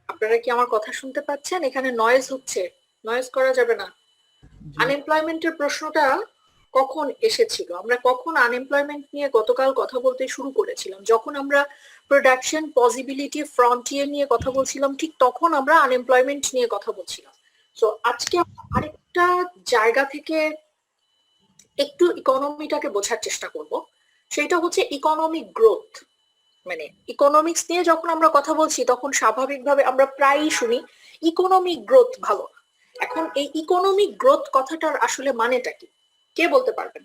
আপনারা কি আমার কথা শুনতে পাচ্ছেন? এখানে নয়েজ হচ্ছে, নয়েজ করা যাবে না। আনএমপ্লয়মেন্টের প্রশ্নটা কখন এসেছিল? আমরা কখন আনএমপ্লয়মেন্ট নিয়ে গতকাল কথা বলতে শুরু করেছিলাম? যখন আমরা প্রোডাকশন পসিবিলিটি ফ্রন্টিয়ার নিয়ে কথা বলছিলাম, ঠিক তখন আমরা আনএমপ্লয়মেন্ট নিয়ে কথা বলছিলাম। তো আজকে আরেকটা জায়গা থেকে একটু ইকোনমিটাকে বোঝার চেষ্টা করব, সেটা হচ্ছে ইকোনমিক গ্রোথ। মানে ইকোনমিক্স নিয়ে যখন আমরা কথা বলছি তখন স্বাভাবিকভাবে আমরা প্রায়ই শুনি ইকোনমিক গ্রোথ ভালো। এখন এই ইকোনমিক গ্রোথ কথাটার আসলে মানেটা কি, কে বলতে পারবেন?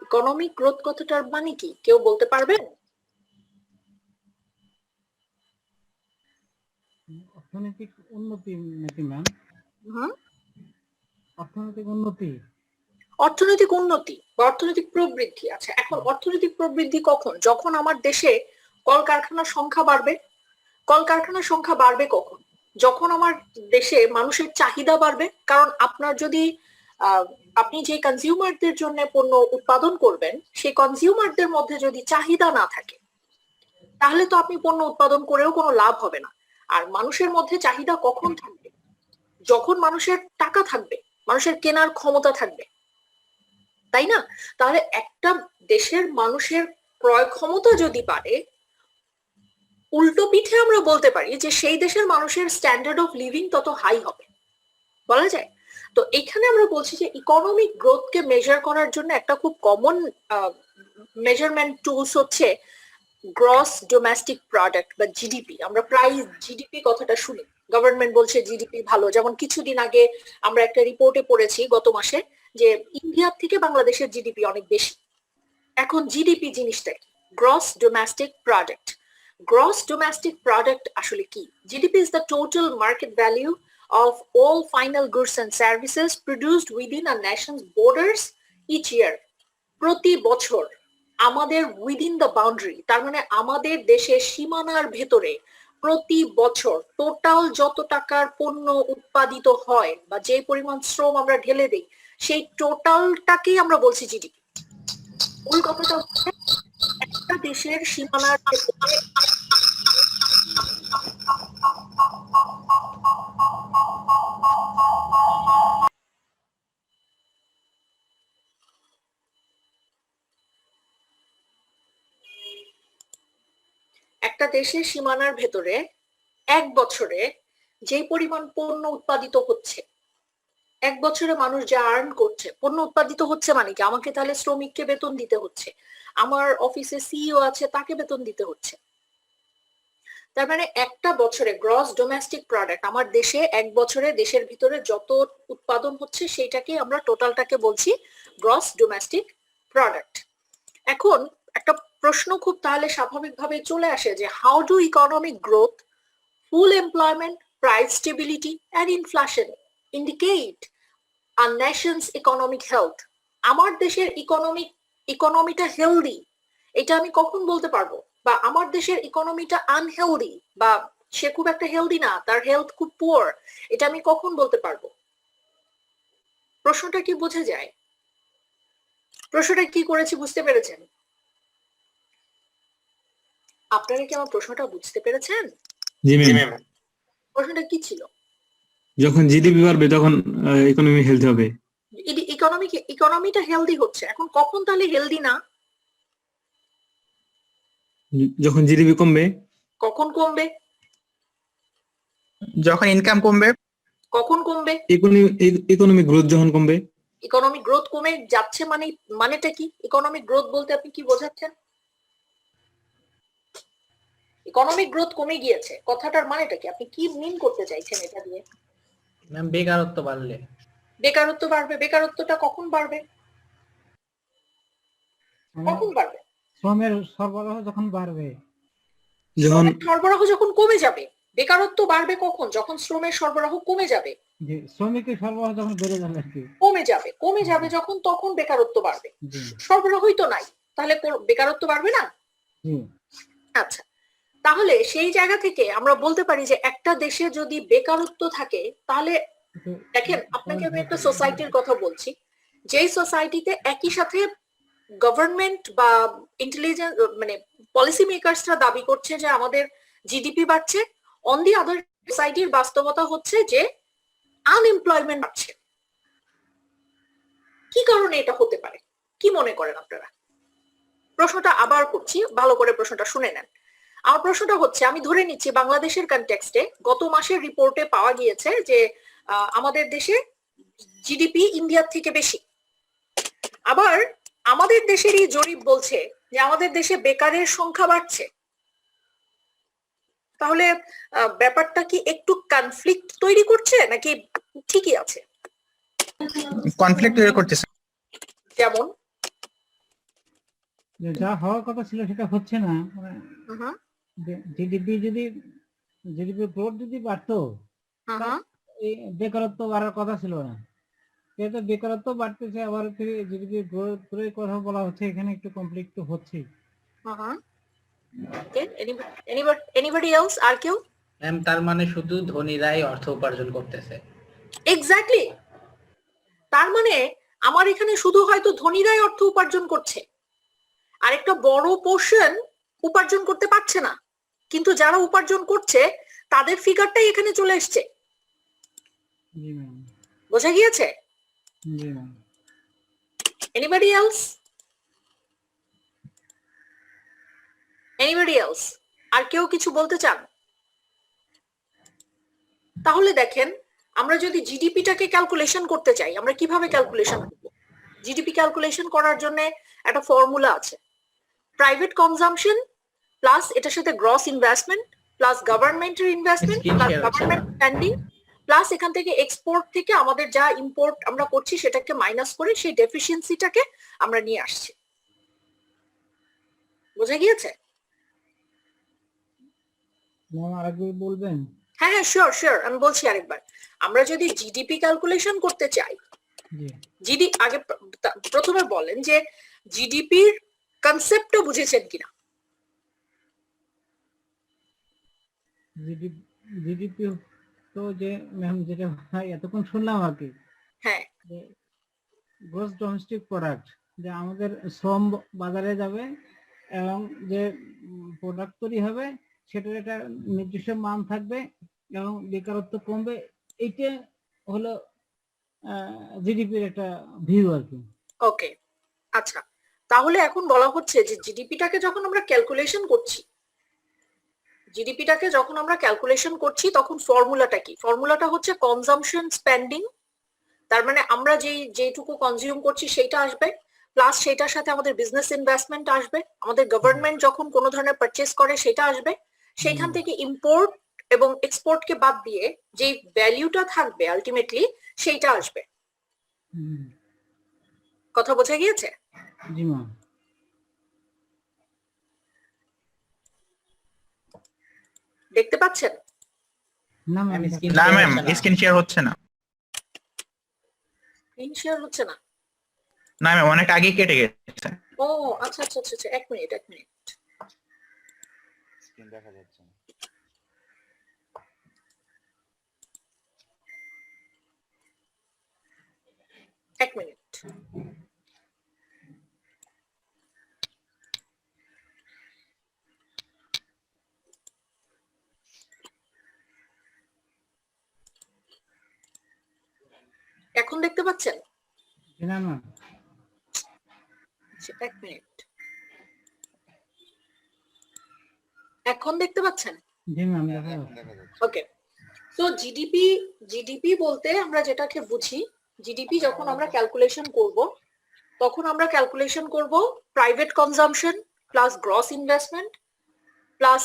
ইকোনমিক গ্রোথ কথাটার মানে কি কেউ বলতে পারবেন? অর্থনৈতিক উন্নতি নাকি ম্যাম? হুম, অর্থনৈতিক উন্নতি। অর্থনৈতিক উন্নতি বা অর্থনৈতিক প্রবৃদ্ধি। আচ্ছা, এখন অর্থনৈতিক প্রবৃদ্ধি কখন? যখন আমার দেশে কলকারখানার সংখ্যা বাড়বে। কলকারখানার সংখ্যা বাড়বে কখন? যখন আমার দেশে মানুষের চাহিদা বাড়বে। কারণ আপনার যদি আপনি যে কনজিউমারদের জন্য পণ্য উৎপাদন করবেন, সেই কনজিউমারদের মধ্যে যদি চাহিদা না থাকে, তাহলে তো আপনি পণ্য উৎপাদন করেও কোনো লাভ হবে না। আর মানুষের মধ্যে চাহিদা কখন থাকবে? যখন মানুষের টাকা থাকবে, মানুষের কেনার ক্ষমতা থাকবে, তাই না? তাহলে একটা দেশের মানুষের ক্রয় ক্ষমতা যদি বাড়ে, উল্টো পিঠে আমরা বলতে পারি যে সেই দেশের মানুষের স্ট্যান্ডার্ড অফ লিভিং তত হাই হবে, বলা যায়। তো এখানে আমরা বলছি যে ইকোনমিক গ্রোথকে মেজার করার জন্য একটা খুব কমন মেজারমেন্ট টুলস হচ্ছে গ্রস ডোমেস্টিক প্রোডাক্ট বা জিডিপি। আমরা প্রায় জিডিপি কথাটা শুনি, গভর্নমেন্ট বলছে জিডিপি ভালো। যেমন কিছুদিন আগে আমরা একটা রিপোর্টে পড়েছি গত মাসে যে ইন্ডিয়ার থেকে বাংলাদেশের জিডিপি অনেক বেশি। এখন জিডিপি জিনিসটা কি? Gross domestic product. Gross domestic product আসলে কি? GDP is the total market value of all final goods and services produced within a nation's borders each year. প্রতি বছর আমাদের উইদিন দ্য বাউন্ডারি, তার মানে আমাদের দেশের সীমানার ভেতরে প্রতি বছর টোটাল যত টাকার পণ্য উৎপাদিত হয় বা যে পরিমাণ শ্রম আমরা ঢেলে দিই, সেই টোটালটাকেই আমরা বলছি জিডিপি। মূল কথাটা হচ্ছে একটা দেশের সীমানার ভেতরে একটা দেশের সীমানার ভেতরে এক বছরে যে পরিমাণ পণ্য উৎপাদিত হচ্ছে, এক বছরে মানুষ যা আর্ন করছে, পণ্য উৎপাদিত হচ্ছে মানে কি? আমাকে তাহলে শ্রমিককে বেতন দিতে হচ্ছে, আমার অফিসে সিইও আছে তাকে বেতন দিতে হচ্ছে। তার মানে একটা বছরে গ্রস ডোমেস্টিক প্রোডাক্ট, আমার দেশে এক বছরে দেশের ভিতরে যত উৎপাদন হচ্ছে সেইটাকে আমরা টোটালটাকে বলছি গ্রস ডোমেস্টিক প্রোডাক্ট। এখন একটা প্রশ্ন খুব তাহলে স্বাভাবিকভাবে চলে আসে যে how do economic growth, full employment, price stability and inflation indicate a Nations economic health? আমার দেশের ইকোনমিটা হেলদি, এটা আমি কখন বলতে পারবো? বা আমার দেশের ইকোনমিটা আনহেলদি বা সে খুব একটা হেলদি না, তার হেলথ খুব পুয়ার, এটা আমি কখন বলতে পারবো? প্রশ্নটা কি বোঝা যায়? প্রশ্নটা কি করেছি বুঝতে পেরেছেন? আপনারা কি আমার প্রশ্নটা বুঝতে পেরেছেন? জি ম্যাম। প্রশ্নটা কি ছিল? যখন জিডিপি বাড়বে তখন ইকোনমি হেলথ হবে। ইকোনমিটা হেলদি হচ্ছে, এখন কখন তাহলে হেলদি না? যখন জিডিপি কমবে। কখন কমবে? যখন ইনকাম কমবে। কখন কমবে? ইকোনমিক গ্রোথ যখন কমবে। ইকোনমিক গ্রোথ কমে যাচ্ছে মানে মানেটা কি? ইকোনমিক গ্রোথ বলতে আপনি কি বোঝাচ্ছেন? ইকোনমিক গ্রোথ কমে গিয়েছে কথাটার মানেটা কি? আপনি কি মিন করতে চাইছেন এটা দিয়ে? ম্যাম বেকারত্ব বাড়লে। বেকারত্ব বাড়বে। বেকারত্বটা কখন বাড়বে? কখন বাড়বে? শ্রমের সরবরাহ যখন বাড়বে। যখন সরবরাহ যখন কমে যাবে। বেকারত্ব বাড়বে কখন? যখন শ্রমের সরবরাহ কমে যাবে। শ্রমিকের সরবরাহ যখন বেড়ে যাবে আর কি। কমে যাবে যখন, তখন বেকারত্ব বাড়বে। সরবরাহই তো নাই, তাহলে বেকারত্ব বাড়বে না? আচ্ছা, তাহলে সেই জায়গা থেকে আমরা বলতে পারি যে একটা দেশে যদি বেকারত্ব থাকে তাহলে দেখেন, আপনাকে আমি একটা সোসাইটির কথা বলছি, যেই সোসাইটিতে একই সাথে গভর্নমেন্ট বা ইন্টেলিজেন্স মানে পলিসি মেকার্সরা দাবি করছে যে আমাদের জিডিপি বাড়ছে, অন দি আদার সোসাইটির বাস্তবতা হচ্ছে যে আনএমপ্লয়মেন্ট বাড়ছে। কি কারণে এটা হতে পারে, কি মনে করেন আপনারা? প্রশ্নটা আবার করছি, ভালো করে প্রশ্নটা শুনে নেন। আমার প্রশ্নটা হচ্ছে, আমি ধরে নিচ্ছি বাংলাদেশের কনটেক্সটে গত মাসের রিপোর্টে পাওয়া গিয়েছে যে আমাদের দেশে জিডিপি ইন্ডিয়ার থেকে বেশি। আবার আমাদের দেশেরই জরিপ বলছে যে আমাদের দেশে বেকারের সংখ্যা বাড়ছে। তাহলে ব্যাপারটা কি একটু কনফ্লিক্ট তৈরি করছে নাকি ঠিকই আছে? কনফ্লিক্ট তৈরি করতেছে। যেমন যা হওয়ার কথা ছিল সেটা হচ্ছে না। জিডিপি গ্রোথ যদি বাড়তো, এই বেকারত্ব বাড়ার কথা ছিল না। যেহেতু বেকারত্ব বাড়তেছে, আবার জিডিপি গ্রোথের কথা বলা হচ্ছে, এখানে একটু কমপ্লিট তো হচ্ছে। Anybody else? আর কেউ? ম্যাম, তার মানে শুধু ধনীরাই অর্থ উপার্জন করতেছে। এক্স্যাক্টলি, তার মানে আমার এখানে শুধু হয়তো ধনীরাই অর্থ উপার্জন করছে, আর একটা বড় পোর্শন উপার্জন করতে পারছে না, কিন্তু যারা উপার্জন করছে তাদের ফিগারটাই এখানে চলে এসছে। বোঝা গিয়েছে? Anybody else? Anybody else? আর কেউ কিছু বলতে চান? তাহলে দেখেন, আমরা যদি জিডিপিটাকে ক্যালকুলেশন করতে চাই, আমরা কিভাবে ক্যালকুলেশন করব? জিডিপি ক্যালকুলেশন করার জন্য একটা ফর্মুলা আছে, প্রাইভেট কনজাম্পশন প্লাস এটার সাথে গ্রস ইনভেস্টমেন্ট প্লাস গভর্নমেন্টের investment plus government spending plus এখান থেকে এক্সপোর্ট থেকে আমাদের যা ইম্পোর্ট আমরা করছি সেটাকে মাইনাস করে সেই ডেফিসিয়েন্সিটাকে আমরা নিয়ে আসছি। বোঝা গিয়েছে? আরেকবার বলবেন? হ্যাঁ হ্যাঁ, শিওর শিওর, আমি বলছি আরেকবার। আমরা যদি জিডিপি ক্যালকুলেশন করতে চাই, আগে প্রথমে বলেন যে জিডিপির কনসেপ্টটা বুঝেছেন কিনা? জিডিপি তো যে ম্যাম যেটা এতক্ষণ শুনলাম আর কি, হ্যাঁ, গ্রস ডোমেস্টিক প্রোডাক্ট, যে আমাদের শ্রম বাজারে যাবে এবং যে প্রোডাক্ট তৈরি হবে সেটার একটা নির্দিষ্ট মান থাকবে এবং বেকারত্ব কমবে। এইটা হলো জিডিপির একটা ভিউ আর কি। ওকে, আচ্ছা, তাহলে এখন বলা হচ্ছে যে জিডিপিটাকে যখন আমরা ক্যালকুলেশন করছি তখন ফর্মুলাটা কি? ফর্মুলাটা হচ্ছে কনজাম্পশন স্পেন্ডিং। তার মানে আমরা যেটুকু কনজিউম করছি সেটা আসবে, প্লাস সেটার সাথে আমাদের বিজনেস ইনভেস্টমেন্ট আসবে, আমাদের গভর্নমেন্ট যখন কোনো ধরনের পারচেজ করে সেটা আসবে, সেইখান থেকে ইম্পোর্ট এবং এক্সপোর্টকে বাদ দিয়ে যে ভ্যালুটা থাকবে আলটিমেটলি সেইটা আসবে। কথা বোঝা গিয়েছে? জি ম্যাম। দেখতে পাচ্ছেন? না ম্যাম, স্ক্রিন শেয়ার হচ্ছে না। স্ক্রিন শেয়ার হচ্ছে না? না ম্যাম, অনেক আগে কেটে গেছে। ও আচ্ছা আচ্ছা আচ্ছা, এক মিনিট। স্ক্রিন দেখা যাচ্ছে না। এক মিনিট। এখন দেখতে পাচ্ছেন? না ম্যাম। এক মিনিট, এখন দেখতে পাচ্ছেন? জি ম্যাম, দেখা যাচ্ছে। ওকে, সো জিডিপি বলতে আমরা যেটাকে বুঝি, জিডিপি যখন আমরা ক্যালকুলেশন করব তখন আমরা ক্যালকুলেশন করব private consumption plus gross investment plus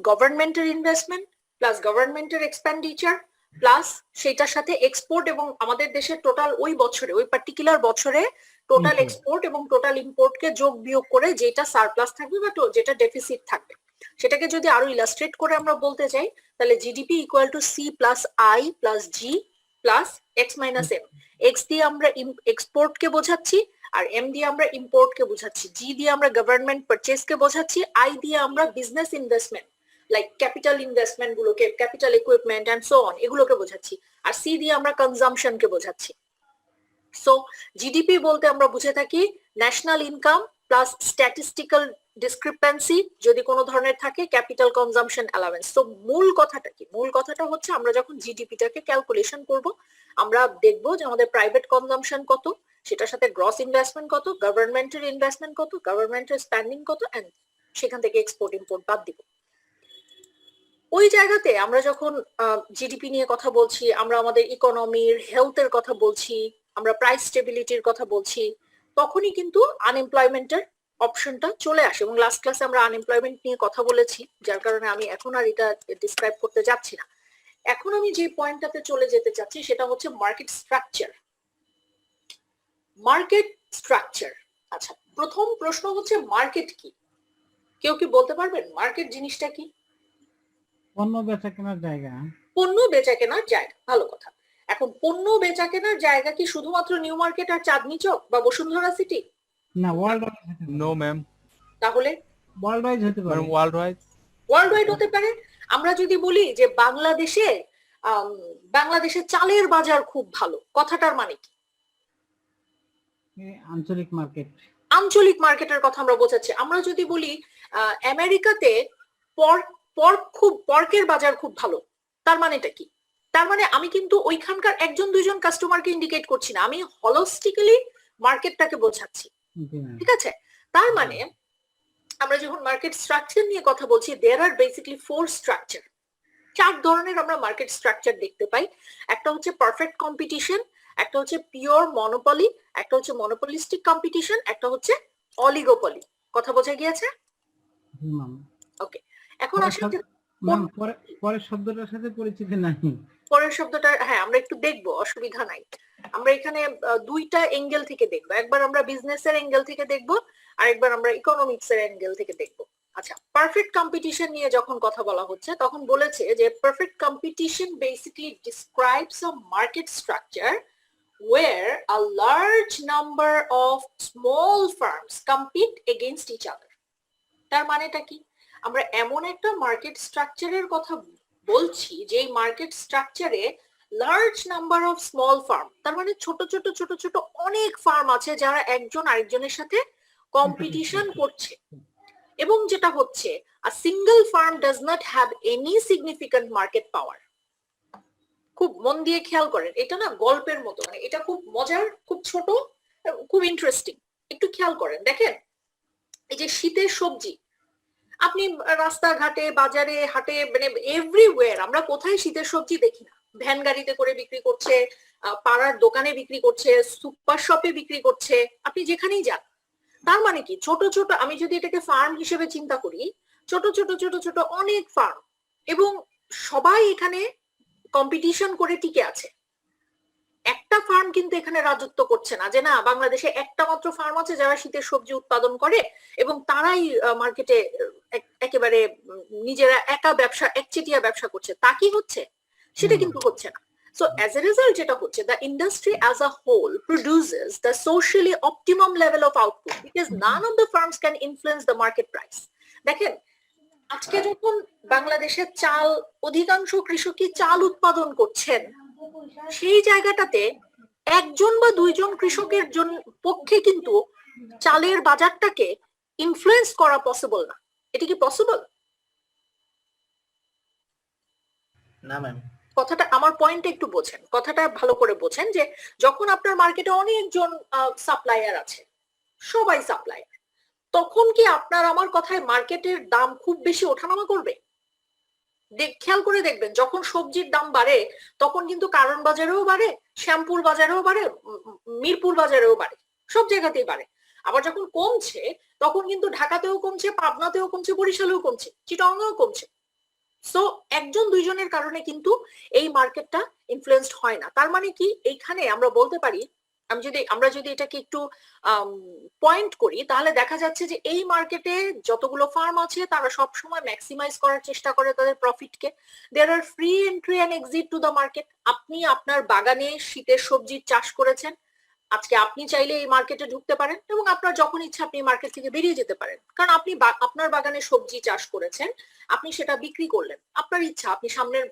গভর্নমেন্টের ইনভেস্টমেন্ট প্লাস গভর্নমেন্টের এক্সপেন্ডিচার প্লাস সেটার সাথে এক্সপোর্ট এবং আমাদের দেশের টোটাল ওই বছরে, ওই পার্টিকুলার বছরে টোটাল এক্সপোর্ট এবং টোটাল ইম্পোর্টকে যোগ বিয়োগ করে যেটা সারপ্লাস থাকবে বা যেটা ডেফিসিট থাকবে, সেটাকে যদি আরো ইলাস্ট্রেট করে আমরা বলতে চাই তাহলে GDP equal to C plus I plus G plus X minus M. X দিয়ে আমরা এক্সপোর্টকে বোঝাচ্ছি, আর এম দিয়ে আমরা ইম্পোর্টকে বোঝাচ্ছি, জি দিয়ে আমরা গভর্নমেন্ট পারচেজকে বোঝাচ্ছি, আই দিয়ে আমরা business investment like capital investment গুলোকে, capital equipment and so on, এগুলোকে বোঝাচ্ছি। আর সি দিয়ে আমরা কনজাম্পশনকে বোঝাচ্ছি। সো জিডিপি বলতে আমরা বুঝে থাকি national income plus statistical discrepancy যদি কোনো ধরনের থাকে, ক্যাপিটাল কনজাম্পশন অ্যালাওয়েন্স। তো মূল কথাটা কি? মূল কথাটা হচ্ছে আমরা যখন জিডিপিটাকে ক্যালকুলেশন করব, আমরা দেখব যে আমাদের প্রাইভেট কনজাম্পশন কত, সেটার সাথে গ্রস ইনভেস্টমেন্ট কত, গভর্নমেন্টের ইনভেস্টমেন্ট কত, গভর্নমেন্টের স্পেন্ডিং কত, এন্ড সেখান থেকে এক্সপোর্ট ইম্পোর্ট বাদ দিব। ওই জায়গাতে আমরা যখন জিডিপি নিয়ে কথা বলছি, আমরা আমাদের ইকোনমির হেলথের কথা বলছি, আমরা প্রাইস স্টেবিলিটির কথা বলছি, তখনই কিন্তু আনএমপ্লয়মেন্টের অপশনটা চলে আসে। এবং লাস্ট ক্লাসে আমরা আনএমপ্লয়মেন্ট নিয়ে কথা বলেছি, যার কারণে আমি এখন আর এটা ডিসক্রাইব করতে যাচ্ছি না। এখন আমি যে পয়েন্টটাতে চলে যেতে চাচ্ছি সেটা হচ্ছে মার্কেট স্ট্রাকচার। মার্কেট স্ট্রাকচার, আচ্ছা, প্রথম প্রশ্ন হচ্ছে মার্কেট কি? কেউ কি বলতে পারবেন মার্কেট জিনিসটা কি? পণ্য বেচা কেনার জায়গা। পণ্য বেচা কেনার জায়গা, ভালো কথা। এখন পণ্য বেচা কেনার জায়গা কি শুধুমাত্র নিউ মার্কেট আর চাঁদনি চক বা বসুন্ধরা সিটি? না, ওয়ার্ল্ড নো ম্যাম, তাহলে ওয়ার্ল্ড ওয়াইজ হতে পারে। ওয়ার্ল্ড ওয়াইড ওয়ার্ল্ড ওয়াইড হতে পারে। আমরা যদি বলি যে বাংলাদেশে চালের বাজার খুব ভালো, কথাটার মানে কি? আঞ্চলিক মার্কেট। আঞ্চলিক মার্কেটের কথা আমরা বোঝাচ্ছি। আমরা যদি বলি আমেরিকাতে পর্কের বাজার খুব ভালো, তার মানেটা কি? তার মানে আমি কিন্তু ওইখানকার একজন দুইজন কাস্টমারকে ইন্ডিকেট করছি না, আমি হলিস্টিক্যালি মার্কেটটাকে বোঝাচ্ছি। ঠিক আছে? তার মানে আমরা যখন মার্কেট স্ট্রাকচার নিয়ে কথা বলছি, দেয়ার আর বেসিক্যালি 4 স্ট্রাকচার। 4 ধরনের আমরা মার্কেট স্ট্রাকচার দেখতে পাই। একটা হচ্ছে পারফেক্ট কম্পিটিশন, একটা হচ্ছে পিওর মনোপলি, একটা হচ্ছে মনোপলিস্টিক কম্পিটিশন, একটা হচ্ছে অলিগোপলি। কথা বোঝা গিয়েছে? ওকে, এখন আসলে পরের শব্দটার সাথে পরিচিত নাই। পরের শব্দটা হ্যাঁ আমরা একটু দেখবো, অসুবিধা নাই। আমরা এখানে দুইটা এঙ্গেল থেকে দেখবো, একবার আমরা বিজনেসের এঙ্গেল থেকে দেখবো, আর একবার আমরা ইকোনমিক্স এর এঙ্গেল থেকে দেখবো। আচ্ছা, পারফেক্ট কম্পিটিশন নিয়ে যখন কথা বলা হচ্ছে তখন বলেছে যে perfect competition basically describes a market structure where a large number of small firms compete against each other. তার মানেটা কি? আমরা এমন একটা মার্কেট স্ট্রাকচারের কথা বলছি যে মার্কেট স্ট্রাকচারে large number of small firm, তার মানে ছোট ছোট ছোট ছোট অনেক ফার্ম আছে যারা একজন আরেকজনের সাথে কম্পিটিশন করছে। এবং যেটা হচ্ছে a single firm does not have any significant market power. খুব মন দিয়ে খেয়াল করেন, এটা না গল্পের মতো, মানে এটা খুব মজার, খুব ছোট, খুব ইন্টারেস্টিং। একটু খেয়াল করেন, দেখেন এই যে শীতের সবজি, আপনি রাস্তাঘাটে বাজারে হাটে মানে এভরিওয়্যার আমরা কোথায় শীতের সবজি দেখি না? ভ্যান গাড়িতে করে বিক্রি করছে, পাড়ার দোকানে বিক্রি করছে, সুপার শপে বিক্রি করছে, আপনি যেখানেই যান। তার মানে কি ছোট ছোট, আমি যদি এটাকে ফার্ম হিসেবে চিন্তা করি, ছোট ছোট ছোট ছোট অনেক ফার্ম, এবং সবাই এখানে কম্পিটিশন করে টিকে আছে। একটা ফার্ম কিন্তু এখানে রাজত্ব করছে না, যে না বাংলাদেশে একটা মাত্র ফার্ম আছে যারা শীতের সবজি উৎপাদন করে এবং তারাই মার্কেটে একেবারে নিজেরা একা ব্যবসা, একচেটিয়া ব্যবসা করছে, তা কি হচ্ছে? সেটা কিন্তু হচ্ছে না। So as a result যেটা হচ্ছে, the industry as a whole produces the socially optimum level of output because none of the firms can influence the market price. দেখেন আজকে যখন বাংলাদেশের চাল, অধিকাংশ কৃষকই চাল উৎপাদন করছেন, সেই জায়গাটাতে একজন বা দুইজন কৃষকের পক্ষে কিন্তু চালের বাজারটাকে ইনফ্লুয়েন্স করা পসিবল না। এটা কি পসিবল? না ম্যাম। কথাটা, আমার পয়েন্ট একটু বোঝেন, কথাটা ভালো করে বোঝেন, যে যখন আপনার মার্কেটে অনেকজন সাপ্লায়ার আছে, সবাই সাপ্লায়ার, তখন কি আপনার আমার কথায় মার্কেটের দাম খুব বেশি ওঠানামা করবে? খেয়াল করে দেখবেন, যখন সবজির দাম বাড়ে তখন কিন্তু কারণ বাজারেও বাড়ে, শ্যামপুর বাজারেও বাড়ে, মিরপুর বাজারেও বাড়ে, সব জায়গাতেই বাড়ে। আবার যখন কমছে তখন কিন্তু ঢাকাতেও কমছে, পাবনাতেও কমছে, বরিশালেও কমছে, চিটাগাংয়েও কমছে। সো একজন দুইজনের কারণে কিন্তু এই মার্কেটটা ইনফ্লুয়েন্সড হয় না। তার মানে কি এইখানে আমরা বলতে পারি, আমরা যদি এটাকে একটু পয়েন্ট করি, তাহলে দেখা যাচ্ছে যে এই মার্কেটে যতগুলো ফার্ম আছে তারা সব সময় ম্যাক্সিমাইজ করার চেষ্টা করে তাদের প্রফিটকে। There are free entry and exit to the market. আপনি আপনার বাগানে শীতের সবজির চাষ করেছেন, আজকে আপনি চাইলে এই মার্কেটে ঢুকতে পারেন এবং আপনার যখন ইচ্ছা আপনি মার্কেট থেকে বেরিয়ে যেতে পারেন, কারণ আপনি আপনার বাগানে সবজি চাষ করেছেন, আপনি সেটা বিক্রি করলেন, আপনার ইচ্ছা আপনি সামনের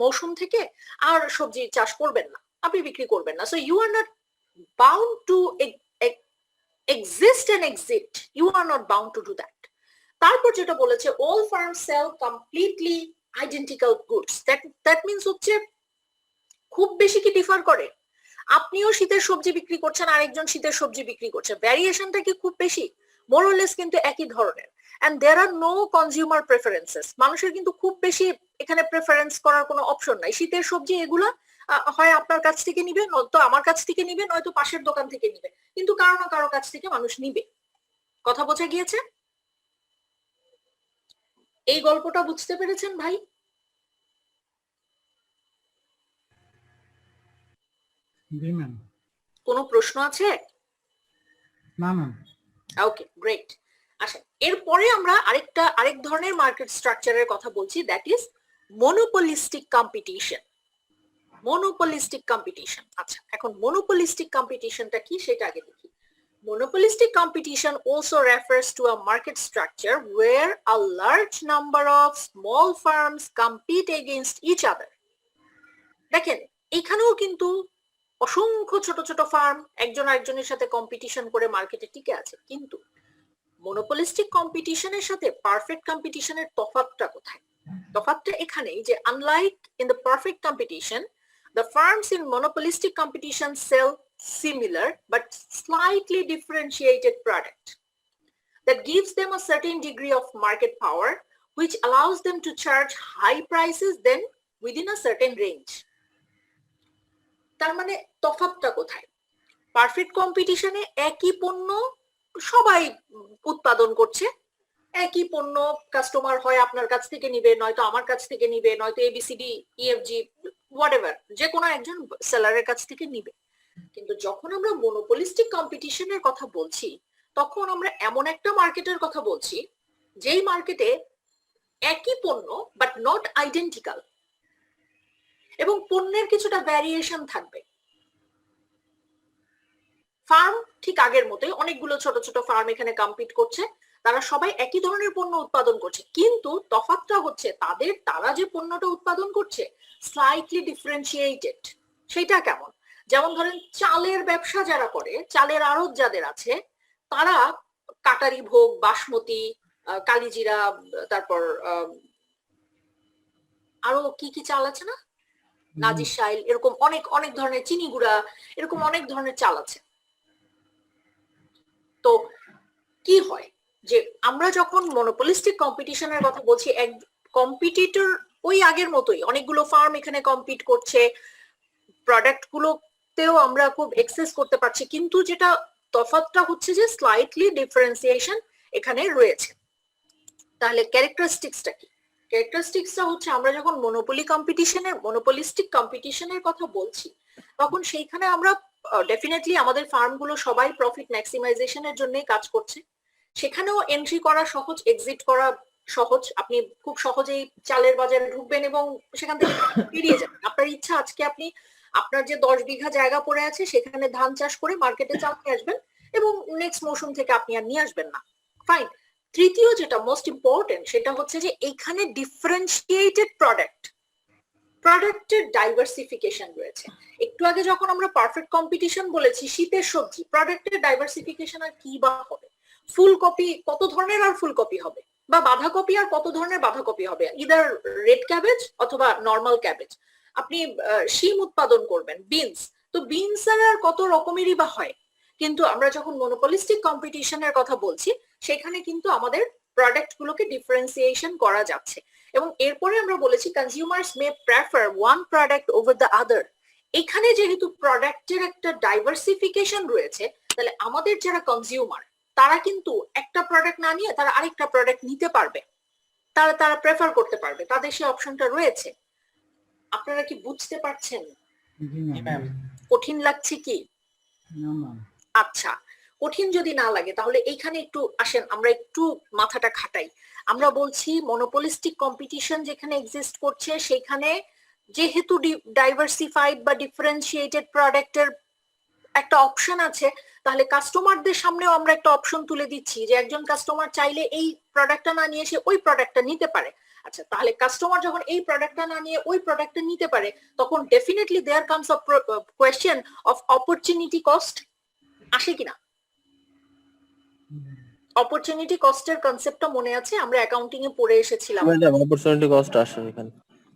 মৌসুম থেকে আর সবজি চাষ করবেন না, আপনি বিক্রি করবেন না। So you are not bound to exist and exit, you are not bound to do that. তারপর যেটা বলেছে all firms sell completely identical goods, that means হচ্ছে খুব বেশি কি ডিফার করে? আপনিও শীতের সবজি বিক্রি করছেন, আরেকজন শীতের সবজি বিক্রি করছে, ভ্যারিয়েশনটা কি খুব বেশি? মোর অর লেস কিন্তু একই ধরনের। and there are no consumer preferences, মানুষের কিন্তু খুব বেশি এখানে প্রেফারেন্স করার কোনো অপশন নাই। শীতের সবজি এগুলা হয় আপনার কাছ থেকে নিবে, নয়তো আমার কাছ থেকে নিবে, নয়তো পাশের দোকান থেকে নিবে, কিন্তু কারো না কারো কাছ থেকে মানুষ নিবে। কথা বোঝা গিয়েছে? এই গল্পটা বুঝতে পেরেছেন ভাই? জি ম্যাম। কোনো প্রশ্ন আছে? না ম্যাম। ওকে, গ্রেট। আচ্ছা, এরপরে আমরা আরেক ধরনের মার্কেট স্ট্রাকচারের কথা বলছি, that is monopolistic competition. Monopolistic competition. আচ্ছা, এখন মনোপলিস্টিক কম্পিটিশনটা কি সেটা আগে দেখি। Monopolistic competition also refers to a market structure where a large number of small firms compete against each other. দেখেন, এখানেও কিন্তু অসংখ্য ছোট ছোট ফার্ম একজন আরেকজনের সাথে কম্পিটিশন করে মার্কেটে টিকে আছে, কিন্তু মনোপলিস্টিক কম্পিটিশনের সাথে পারফেক্ট কম্পিটিশনের তফাৎটা কোথায়? তফাৎটা এখানেই যে unlike in the perfect competition, the firms in monopolistic competition sell similar but slightly differentiated product that gives them a certain degree of market power, which allows them to charge high prices then within a certain range. তার মানে তফাৎটা কোথায়? Perfect কম্পিটিশনে একই পণ্য সবাই উৎপাদন করছে, একই পণ্য কাস্টমার হয় আপনার কাছ থেকে নিবে, নয়তো আমার কাছ থেকে নিবে, নয়তো এবিসিডি ইএফজি হোয়াটএভার যে কোনো একজন সেলারের কাছ থেকে নিবে। কিন্তু যখন আমরা মনোপলিস্টিক কম্পিটিশনের কথা বলছি, তখন আমরা এমন একটা মার্কেটের কথা বলছি যেই মার্কেটে একই পণ্য বাট নট আইডেন্টিক্যাল, এবং পণ্যের কিছুটা ভ্যারিয়েশন থাকবে। ফার্ম ঠিক আগের মতোই, অনেকগুলো ছোট ছোট ফার্ম এখানে কম্পিট করছে, তারা সবাই একই ধরনের পণ্য উৎপাদন করছে, কিন্তু তফাৎটা হচ্ছে তারা যে পণ্যটা উৎপাদন করছে স্লাইটলি ডিফারেন্সিয়েটেড। সেটা কেমন? যেমন ধরেন চালের ব্যবসা যারা করে, চালের আড়ত যাদের আছে, তারা কাটারি ভোগ, বাসমতি, কালিজিরা, তারপর আরো কি কি চাল আছে না, নাজির শাইল, এরকম অনেক অনেক ধরনের, চিনি গুঁড়া, এরকম অনেক ধরনের চাল আছে। তো কি হয় যে আমরা যখন মনোপলিস্টিক কম্পিটিশনের কথা বলছি, এক কম্পিটিটর ওই আগের মতোই, অনেকগুলো ফার্ম এখানে কম্পিট করছে, প্রোডাক্ট গুলোতেও আমরা খুব এক্সেস করতে পারছি, কিন্তু যেটা তফাৎটা হচ্ছে যে স্লাইটলি ডিফারেন্সিয়েশন এখানে রয়েছে। তাহলে ক্যারেক্টারিস্টিক্সটা কি? ক্যারেক্টারিস্টিক্সটা হচ্ছে আমরা যখন মনোপলিস্টিক কম্পিটিশনের কথা বলছি, তখন সেইখানে আমরা ডেফিনেটলি আমাদের ফার্মগুলো সবাই প্রফিট ম্যাক্সিমাইজেশনের জন্যই কাজ করছে। সেখানেও এন্ট্রি করা সহজ, এক্সিট করা সহজ। আপনি খুব সহজেই চালের বাজারে ঢুকবেন এবং সেখান থেকে বেরিয়ে যাবেন। আপনার ইচ্ছা আজকে আপনি আপনার যে 10 বিঘা জায়গা পড়ে আছে সেখানে ধান চাষ করে মার্কেটে চাল নিয়ে আসবেন এবং নেক্সট মৌসুম থেকে আপনি আর নিয়ে আসবেন না, ফাইন। তৃতীয় যেটা মোস্ট ইম্পর্টেন্ট, সেটা হচ্ছে যে এখানে ডিফারেন্সিয়েটেড প্রোডাক্টের ডাইভার্সিফিকেশন রয়েছে। একটু আগে যখন আমরা পারফেক্ট কম্পিটিশন বলেছি শীতের সবজি, প্রোডাক্টের ডাইভার্সিফিকেশন আর কি বা হবে? ফুলকপি কত ধরনের আর ফুলকপি হবে, বা বাঁধাকপি আর কত ধরনের বাঁধাকপি হবে, ইদার রেড ক্যাবেজ অথবা নর্মাল ক্যাবেজ। আপনি শিম উৎপাদন করবেন, বিনস, তো বিনস আর কত রকমেরই বা হয়। কিন্তু আমরা যখন মনোপলিস্টিক কম্পিটিশনের কথা বলছি, সেখানে কিন্তু আমাদের প্রোডাক্ট গুলোকে ডিফারেন্সিয়েশন করা যাচ্ছে। এবং এরপরে আমরা বলেছি consumers May prefer one product over the other. এখানে যেহেতু প্রোডাক্টের একটা ডাইভার্সিফিকেশন রয়েছে, তাহলে আমাদের যারা কনজিউমার তারা কিন্তু একটা প্রোডাক্ট না নিয়ে তারা আরেকটা প্রোডাক্ট নিতে পারবে, তারা প্রেফার করতে পারবে, তাদের সেই অপশনটা রয়েছে। আপনারা কি বুঝতে পারছেন? কঠিন লাগছে কি? আচ্ছা, কঠিন যদি না লাগে তাহলে এইখানে একটু আসেন, আমরা একটু মাথাটা খাটাই। আমরা বলছি মনোপলিস্টিক কম্পিটিশন যেখানে এক্সিস্ট করছে, সেখানে যেহেতু ডাইভার্সিফাইড বা ডিফারেন্সিয়েটেড প্রোডাক্টের একটা অপশন আছে, তাহলে কাস্টমারদের সামনেও আমরা একটা অপশন তুলে দিচ্ছি যে একজন কাস্টমার চাইলে এই প্রোডাক্টটা না নিয়ে এসে ওই প্রোডাক্টটা নিতে পারে। আচ্ছা, তাহলে কাস্টমার যখন এই প্রোডাক্টটা না নিয়ে ওই প্রোডাক্টটা নিতে পারে, তখন definitely there comes a question of opportunity cost, আসে কিনা? অপরচুনিটি কস্টের কনসেপ্টটা মনে আছে, আমরা অ্যাকাউন্টিং এ পড়ে এসেছিলাম। ম্যাডাম অপরচুনিটি কস্ট আসে এখানে,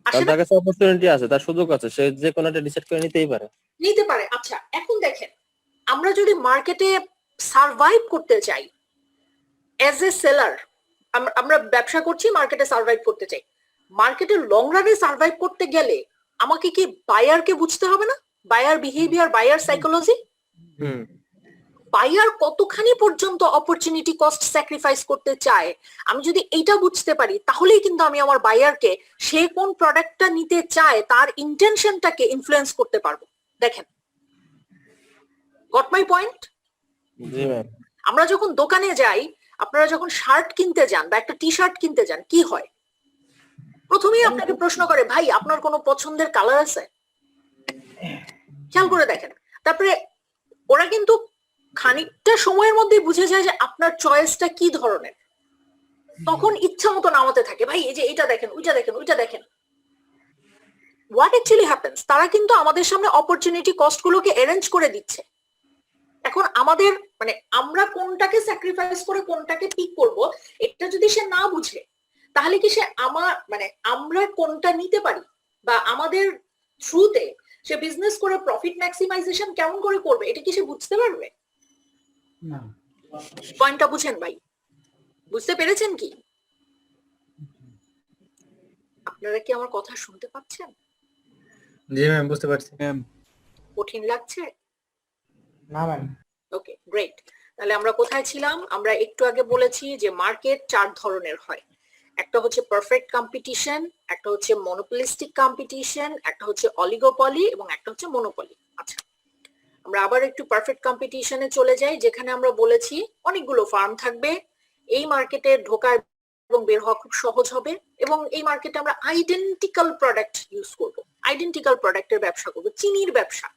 আসে কারণ না? তার কাছে অপরচুনিটি আছে, তার সুযোগ আছে, সে যে কোনো একটা ডিসাইড করে নিতেই পারে। নিতে পারে। আচ্ছা, এখন দেখেন, আমরা যদি মার্কেটে সার্ভাইভ করতে চাই এজ এ সেলার, আমরা ব্যবসা করছি, মার্কেটে সার্ভাইভ করতে চাই, মার্কেটে লং রানে সার্ভাইভ করতে গেলে আমাকে কি বায়ারকে বুঝতে হবে না? বায়ার বিহেভিয়ার, বায়ার সাইকোলজি, হুম, বায়ার কতখানি পর্যন্ত অপরচুনিটি কস্ট স্যাক্রিফাইস করতে চায়, আমি যদি এইটা বুঝতে পারি, তাহলেই কিন্তু আমি আমার বায়ারকে সে কোন প্রোডাক্টটা নিতে চায় তার ইন্টেনশনটাকে ইনফ্লুয়েন্স করতে পারবো। দেখেন, got my point? G ma'am. আমরা যখন দোকানে যাই, আপনারা যখন শার্ট কিনতে যান বা একটা টি শার্ট কিনতে যান, কি হয়? প্রথমেই আপনাকে প্রশ্ন করে, ভাই আপনার কোনো পছন্দের কালার আছে? খেয়াল করে দেখেন। তারপরে ওরা কিন্তু খানিকটা সময়ের মধ্যে বুঝে যায় যে আপনার চয়েসটা কি ধরনের, তখন ইচ্ছা মতো নামাতে থাকে, ভাই এই যে এটা দেখেন, ওইটা দেখেন, ওইটা দেখেন। হোয়াট অ্যাকচুয়ালি হ্যাপেন্স, তারা কিন্তু আমাদের সামনে অপরচুনিটি কস্ট গুলোকে অ্যারেঞ্জ করে দিচ্ছে। এখন আমাদের মানে আমরা কোনটাকে স্যাক্রিফাইস করে কোনটাকে পিক করব, এটা যদি সে না বুঝে, তাহলে কি সে আমরা কোনটা নিতে পারি বা আমাদের থ্রুতে সে বিজনেস করে প্রফিট ম্যাক্সিমাইজেশন কেমন করে করবে, এটা কি সে বুঝতে পারবে? না। পয়েন্টটা বুঝেন ভাই? বুঝতে পেরেছেন কি? আপনারা কি আমার কথা শুনতে পাচ্ছেন? জি ম্যাম, বুঝতে পারছি। কঠিন লাগছে? না ম্যাম। ওকে, গ্রেট। তাহলে আমরা কোথায় ছিলাম? আমরা একটু আগে বলেছি যে মার্কেট 4 ধরনের হয়। একটা হচ্ছে পারফেক্ট কম্পিটিশন, একটা হচ্ছে মনোপলিস্টিক কম্পিটিশন, একটা হচ্ছে অলিগোপলি এবং একটা হচ্ছে মনোপলি। আচ্ছা, আমরা আবার একটু পারফেক্ট কম্পিটিশনে চলে যাই, যেখানে আমরা বলেছি অনেকগুলো ফার্ম থাকবে, এই মার্কেটে ঢোকা এবং বের হওয়া খুব সহজ হবে, এবং এই মার্কেটে আমরা আইডেন্টিক্যাল প্রোডাক্ট ইউজ করব, আইডেন্টিক্যাল প্রোডাক্টের ব্যবসা করব। চিনির ব্যবসা,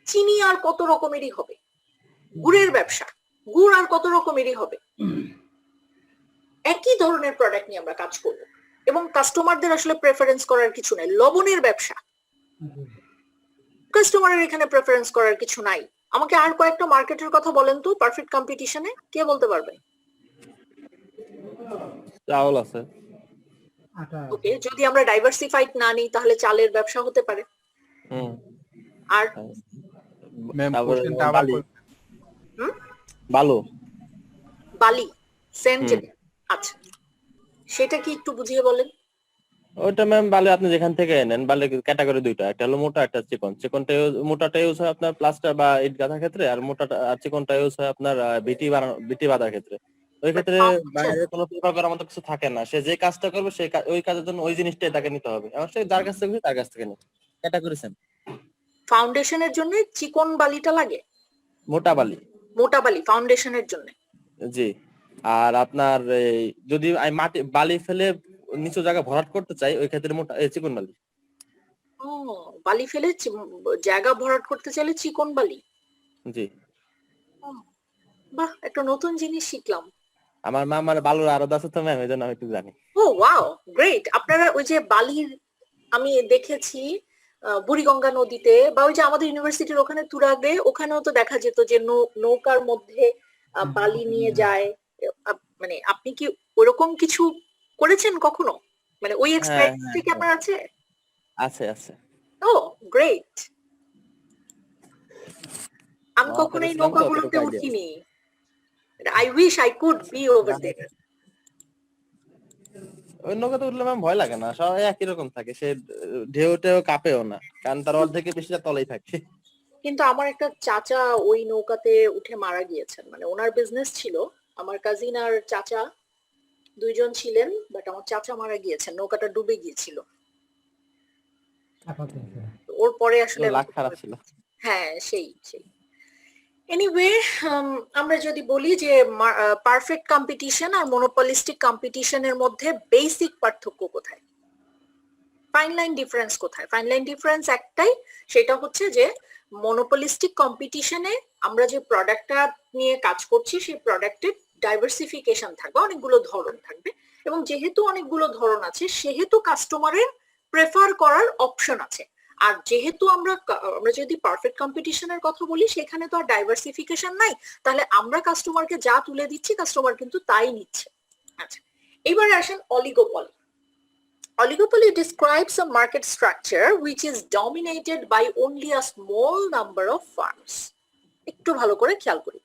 চিনি আর কত রকমেরই হবে। গুড়ের ব্যবসা, গুড় আর কত রকমেরই হবে। একই ধরনের প্রোডাক্ট নিয়ে আমরা কাজ করব এবং কাস্টমারদের আসলে প্রেফারেন্স করার কিছু নাই। লবণের ব্যবসা, কাস্টমারের এখানে প্রেফারেন্স করার কিছু নাই। আমাকে আর কয়েকটা মার্কেটের কথা বলেন তো পারফেক্ট কম্পিটিশনে, কে বলতে পারবে? চাউল আছে। আটা আছে। ওকে, যদি আমরা ডাইভার্সিফাইড না নিই তাহলে চালের ব্যবসা হতে পারে। হুম। আর তারপরে বালি। হুম, বালু। বালি, সেন্ট। আচ্ছা, সেটা কি একটু বুঝিয়ে বলেন? ওইটা ম্যাম বালু আপনি যেখান থেকে নেন, বালু ক্যাটাগরি দুইটা, একটা হলো মোটা, একটা চিকন। চিকনটা মোটাটা ইউজ হয় আপনার প্লাস্টার বা ইট গাঁথার ক্ষেত্রে, আর মোটাটা আর চিকনটা ইউজ হয় আপনার বিটি বাঁধার ক্ষেত্রে। ওই ক্ষেত্রে বাইরে কোনো পেপার করার মতো কিছু থাকে না, সে যে কাজটা করবে সেই ওই কাজের জন্য ওই জিনিসটাই তাকে নিতে হবে, এবং সে যার কাছ থেকে খুশি তার কাছ থেকে নেবে। Category same. ফাউন্ডেশনের জন্য চিকন বালিটা লাগে, মোটা বালি। মোটা বালি ফাউন্ডেশনের জন্য। জি। আর আপনার যদি আমি মাটি বালি ফেলে নিচু জায়গা ভরাট করতে চাই, ওই ক্ষেত্রে মোটা চিকন বালি। ও, বালি ফেলে জায়গা ভরাট করতে চাইলে চিকন বালি। জি। বাহ, একটা নতুন জিনিস শিখলাম। আমার মামার বালুর আরদ আছে তো ম্যাম, এই জন্য আমি একটু জানি। ও ওয়াও, গ্রেট। আপনারা ওই যে বালির, আমি দেখেছি বুড়িগঙ্গা নদীতে বা ওই যে আমাদের ইউনিভার্সিটির ওখানে তুরাগে, ওখানেও তো দেখা যেত যে নৌকার মধ্যে বালি নিয়ে যায়। মানে আপনি কি ওরকম কিছু করেছেন কখনো? মানে ওই এক্সপেরিয়েন্স কি আপনার আছে? আছে আছে। ও গ্রেট। আমি কখনো এই নৌকাগুলোতে উঠিনি। I wish I could be over there. ওই নৌকাতে উঠলে ম্যাম ভয় লাগে না, সবাই একই রকম থাকে, সে ঢেউটেও কাঁপেও না, কারণ তার অর্ধেকে বেশিটা তলেই থাকে। কিন্তু আমার একটা চাচা ওই নৌকাতে উঠে মারা গিয়েছেন, মানে ওনার বিজনেস ছিল। আমার কাজিন আর চাচা দুইজন ছিলেন, বাট আমার চাচা মারা গিয়েছেন, নৌকাটা ডুবে গিয়েছিল। ওর পরে আসলে লাখ খারাপ ছিল। হ্যাঁ, সেই সেই। এনিওয়ে, আমরা যদি বলি যে পারফেক্ট কম্পিটিশন আর মনোপলিস্টিক কম্পিটিশনের মধ্যে বেসিক পার্থক্য কোথায়? ফাইন লাইন ডিফারেন্স কোথায়? ফাইন লাইন ডিফারেন্স একটাই, সেটা হচ্ছে যে মনোপলিস্টিক কম্পিটিশনে আমরা যে প্রোডাক্টটা নিয়ে কাজ করছি সেই প্রোডাক্টের ডাইভার্সিফিকেশন থাকবে, অনেকগুলো ধরন থাকবে, এবং যেহেতু অনেকগুলো ধরন আছে সেহেতু কাস্টমারের প্রেফার করার অপশন আছে। আর যেহেতু আমরা যদি পারফেক্ট কম্পিটিশনের কথা বলি সেখানে তো আর ডাইভার্সিফিকেশন নাই, তাহলে আমরা কাস্টমারকে যা তুলে দিচ্ছি কাস্টমার কিন্তু তাই নিচ্ছে। আচ্ছা, এবারে আসেন oligopoly. Oligopoly describes a market structure which is dominated by only a small number of firms. একটু ভালো করে খেয়াল করি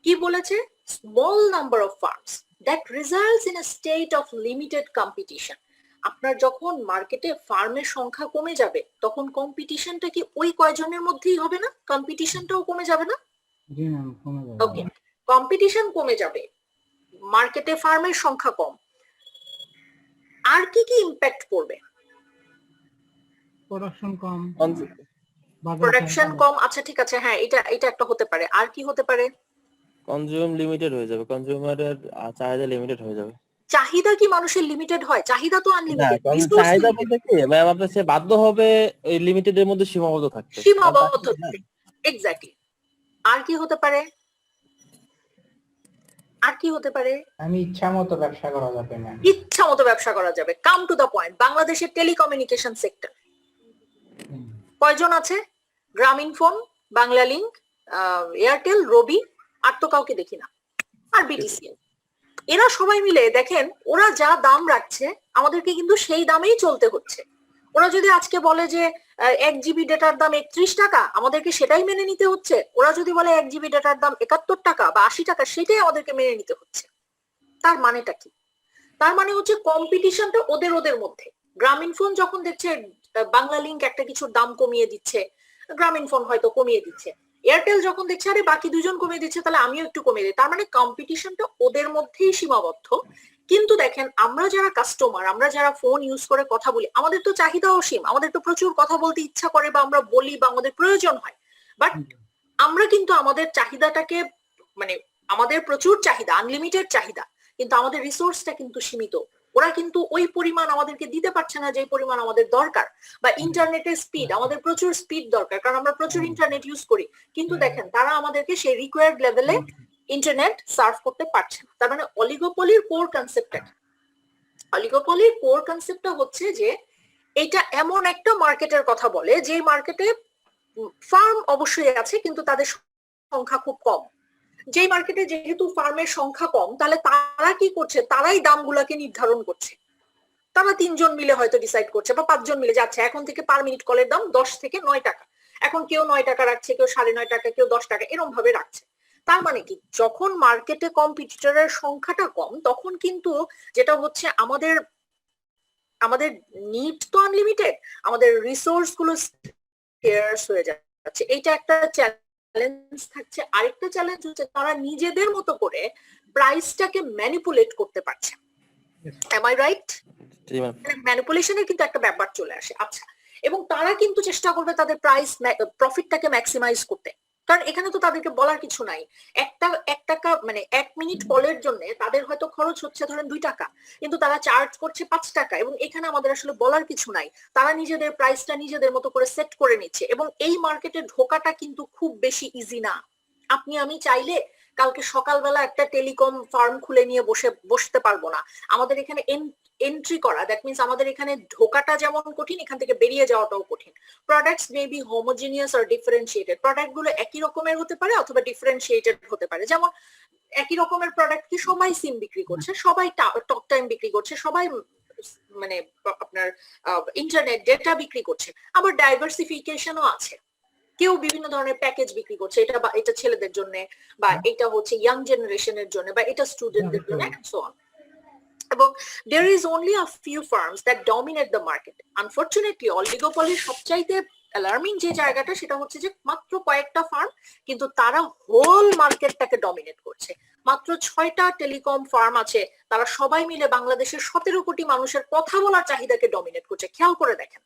কি বলেছে, small number of firms that results in a state of limited competition. আপনার যখন মার্কেটে ফার্মের সংখ্যা কমে যাবে তখন কম্পিটিশনটা কি ওই কয়জনের মধ্যেই হবে না? কম্পিটিশনটাও কমে যাবে না? জি ম্যাম, কমে যাবে। ওকে, কম্পিটিশন কমে যাবে, মার্কেটে ফার্মের সংখ্যা কম, আর কি কি ইম্প্যাক্ট পড়বে? প্রোডাকশন কম, প্রোডাকশন কম, আচ্ছা ঠিক আছে, হ্যাঁ এটা একটা হতে পারে। আর কি হতে পারে? কনজিউম লিমিটেড হয়ে যাবে, কনজিউমারের চাহিদা লিমিটেড হয়ে যাবে। চাহিদা কি মানুষের লিমিটেড হয়? চাহিদা তো আনলিমিটেড। চাহিদা বলতে কি ম্যাম, আপনার সে বাধ্য হবে ওই লিমিটেডের মধ্যে সীমাবদ্ধ থাকতে। সীমাবদ্ধ থাকতে, এক্স্যাক্টলি। আর কি হতে পারে? আর কি হতে পারে? আমি ইচ্ছা মতো ব্যবসা করা যাবে না। ইচ্ছা মতো ব্যবসা করা যাবে। কাম টু দা পয়েন্ট, বাংলাদেশের টেলিকমিউনিকেশন সেক্টর কয়জন আছে? গ্রামীণ ফোন, বাংলা লিংক, এয়ারটেল, রবি, আর তো কাউকে দেখি না, আর বিটিসিএল। এরা সবাই মিলে দেখেন ওরা যা দাম রাখছে আমাদেরকে কিন্তু সেই দামেই চলতে হচ্ছে। ওরা যদি আজকে বলে যে 1 জিবি ডেটার দাম 31 টাকা, আমাদেরকে সেটাই মেনে নিতে হচ্ছে। ওরা যদি বলে 1 জিবি ডেটার দাম 71 টাকা বা 80 টাকা, সেটাই আমাদেরকে মেনে নিতে হচ্ছে। তার মানেটা কি? তার মানে হচ্ছে কম্পিটিশনটা ওদের মধ্যে। গ্রামীণ ফোন যখন দেখছে বাংলা লিংক একটা কিছুর দাম কমিয়ে দিচ্ছে, গ্রামীণ ফোন হয়তো কমিয়ে দিচ্ছে। এয়ারটেল যখন দেখছে আরে বাকি দুজন কমিয়ে দিচ্ছে তাহলে আমিও একটু কমিয়ে দিই। তার মানে কম্পিটিশনটা ওদের মধ্যেই সীমাবদ্ধ। কিন্তু দেখেন আমরা যারা কাস্টমার, আমরা যারা ফোন ইউজ করে কথা বলি, আমাদের তো চাহিদা অসীম, আমাদের তো প্রচুর কথা বলতে ইচ্ছা করে বা আমরা বলি বা আমাদের প্রয়োজন হয়। বাট আমরা কিন্তু আমাদের চাহিদাটাকে, মানে আমাদের প্রচুর চাহিদা, আনলিমিটেড চাহিদা, কিন্তু আমাদের রিসোর্সটা কিন্তু সীমিত। ওরা কিন্তু ওই পরিমাণ আমাদেরকে দিতে পারছে না যে পরিমাণ আমাদের দরকার। বা ইন্টারনেটের স্পিড, আমাদের প্রচুর স্পিড দরকার কারণ আমরা প্রচুর ইন্টারনেট ইউজ করি, কিন্তু দেখেন তারা আমাদেরকে সেই রিকোয়ার্ড লেভেলে ইন্টারনেট সার্ভ করতে পারছে না। তার মানে অলিগোপলির কোর কনসেপ্টটা কি? অলিগোপলির কোর কনসেপ্টটা হচ্ছে যে এটা এমন একটা মার্কেটের কথা বলে যে মার্কেটে ফার্ম অবশ্যই আছে কিন্তু তাদের সংখ্যা খুব কম। যে মার্কেটে যেহেতু ফার্মের সংখ্যা কম, তাহলে তারা কি করছে? তারাই দামগুলোকে নির্ধারণ করছে। তারা 3 জন মিলে হয়তো ডিসাইড করছে বা 5 জন মিলে যাচ্ছে এখন থেকে পার মিনিট কলের দাম 10 থেকে 9 টাকা। এখন কেউ 9 টাকা রাখছে, কেউ 9.5 টাকা, কেউ 10 টাকা, এরকম ভাবে রাখছে। তার মানে কি, যখন মার্কেটে কম্পিটিটরের সংখ্যাটা কম তখন কিন্তু যেটা হচ্ছে আমাদের নিড তো আনলিমিটেড, আমাদের রিসোর্স গুলো স্কেয়ার্স হয়ে যাচ্ছে। এইটা একটা চ্যালেঞ্জ থাকছে। আরেকটা চ্যালেঞ্জ হচ্ছে তারা নিজেদের মতো করে প্রাইসটাকে ম্যানিপুলেট করতে পারছে। M I right? ম্যানিপুলেশনের কিন্তু একটা ব্যাপার চলে আসে। আচ্ছা, এবং তারা কিন্তু চেষ্টা করবে তাদের প্রাইস প্রফিটটাকে ম্যাক্সিমাইজ করতে, কারণ এখানে তো তাদেরকে বলার কিছু নাই। এক টাকা মানে 1 মিনিট কলের জন্য তাদের হয়তো খরচ হচ্ছে ধরেন 2 টাকা, কিন্তু তারা চার্জ করছে 5 টাকা, এবং এখানে আমাদের আসলে বলার কিছু নাই। তারা নিজেদের প্রাইসটা নিজেদের মতো করে সেট করে নিচ্ছে। এবং এই মার্কেটে ঢোকাটা কিন্তু খুব বেশি ইজি না। আপনি আমি চাইলে কালকে সকালবেলা একটা টেলিকম ফার্ম খুলে নিয়ে বসতে পারবো না। আমাদের এখানে এন্ট্রি করা, দ্যাট মিনস আমাদের এখানে ঢোকাটা যেমন কঠিন, এখান থেকে বেরিয়ে যাওয়াটাও কঠিন। Products may be homogeneous or differentiated. Product গুলো একই রকমের হতে পারে অথবা ডিফারেন্সিয়েটেড হতে পারে। যেমন একই রকমের প্রোডাক্ট কি সবাই সিম বিক্রি করছে, সবাই টক টাইম বিক্রি করছে, সবাই মানে আপনার ইন্টারনেট ডেটা বিক্রি করছে। আবার ডাইভার্সিফিকেশনও আছে। কেউ বিভিন্ন ধরনের প্যাকেজ বিক্রি করছে, এটা ছেলেদের জন্য, বা এটা হচ্ছে ইয়াং জেনারেশনের জন্য, বা এটা স্টুডেন্টদের জন্য, and so on. এবং there is only a few firms that dominate the market. Unfortunately, oligopoly সবচাইতে অ্যালার্মিং যে জায়গাটা সেটা হচ্ছে যে মাত্র কয়েকটা ফার্ম, কিন্তু তারা হোল মার্কেটটাকে ডমিনেট করছে। মাত্র 6টা টেলিকম ফার্ম আছে, তারা সবাই মিলে বাংলাদেশের 17 কোটি মানুষের কথা বলার চাহিদাকে ডমিনেট করছে। খেয়াল করে দেখেন,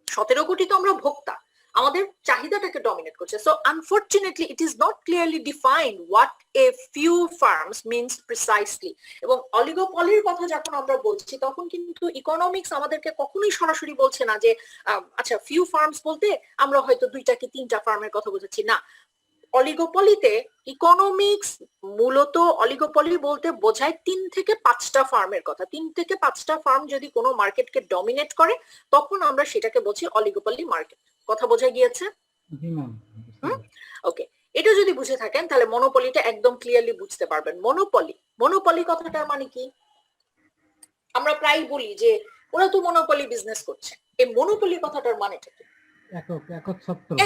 17 কোটি তো আমরা ভোক্তা, আমাদের চাহিদাটাকে ডমিনেট করছে। So unfortunately it is not clearly defined what a few firms means precisely. এবং অলিগোপলির কথা যখন আমরা বলছি তখন কিন্তু ইকোনমিক্স আমাদেরকে কখনোই সরাসরি বলছে না যে আচ্ছা ফিউ ফার্মস বলতে আমরা হয়তো 2টা কি 3টা ফার্মের কথা বলছি না। অলিগোপলিতে ইকোনমিক্স মূলত অলিগোপলি বলতে বোঝায় 3 থেকে 5টা ফার্মের কথা। 3 থেকে 5টা ফার্ম যদি কোনো মার্কেটকে ডমিনেট করে তখন আমরা সেটাকে বলছি অলিগোপলি মার্কেট। কথা বোঝা গিয়েছে? জি ম্যাম। ওকে, এটা যদি বুঝে থাকেন তাহলে মনোপলিটা একদম ক্লিয়ারলি বুঝতে পারবেন। মনোপলি কথাটার মানে কি? আমরা প্রায় বলি যে ওরা তো মনোপলি বিজনেস করছে। এই মনোপলি কথাটার মানেটা কি?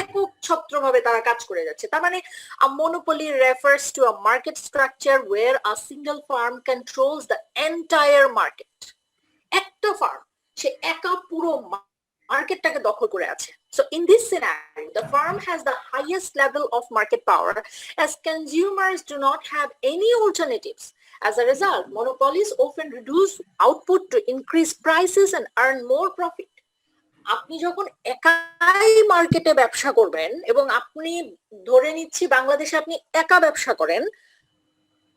একক ছত্র ভাবে তারা কাজ করে যাচ্ছে। তার মানে a monopoly refers to a market structure where a single firm controls the entire market. একটা ফার্ম সে একা পুরো মার্কেটটাকে দখল করে আছে। So in this scenario, the firm has the highest level of market power as consumers do not have any alternatives. As a result, monopolies often reduce output to increase prices and earn more profit. আপনি যখন একাই মার্কেটে ব্যবসা করবেন এবং আপনি ধরে নিচ্ছি বাংলাদেশে আপনি একা ব্যবসা করেন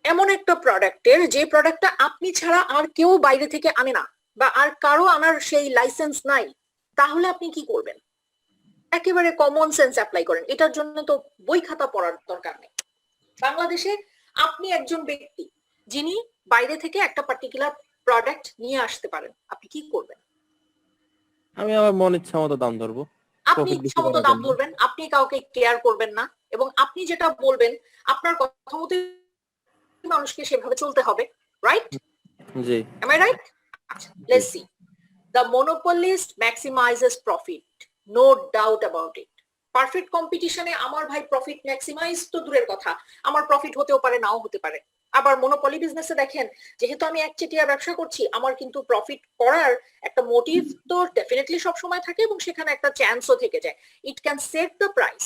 এমন একটা প্রোডাক্টের যে প্রোডাক্টটা আপনি ছাড়া আর কেউ বাইরে থেকে আনে না বা আর কারো আনার সেই লাইসেন্স নাই, তাহলে আপনি কি করবেন? একেবারে কমন সেন্স অ্যাপ্লাই করেন। এটার জন্য তো বই খাতা পড়ার দরকার নেই। বাংলাদেশে আপনি একজন ব্যক্তি যিনি বাইরে থেকে একটা পার্টিকুলার প্রোডাক্ট নিয়ে আসতে পারেন, আপনি কি করবেন? আমি আমার মন ইচ্ছা মতো দাম ধরবো, আপনি ইচ্ছা মতো দাম ধরবেন, আপনি কাউকে কেয়ার করবেন না এবং আপনি যেটা বলবেন আপনার কথা মতো মানুষকে সেভাবে চলতে হবে, right? G. Am I right? Let's see. The monopolist maximizes profit, no doubt about it. Perfect কম্পিটিশনে আমার ভাই প্রফিট ম্যাক্সিমাইজ তো দূরের কথা, আমার প্রফিট হতেও পারে নাও হতে পারে। আবার মনোপলি বিজনেসে দেখেন যেহেতু আমি একচেটিয়া ব্যবসা করছি আমার কিন্তু প্রফিট করার একটা মোটিভ তো ডেফিনেটলি সব সময় থাকে এবং সেখানে একটা চান্সও থেকে যায়। It can set the price,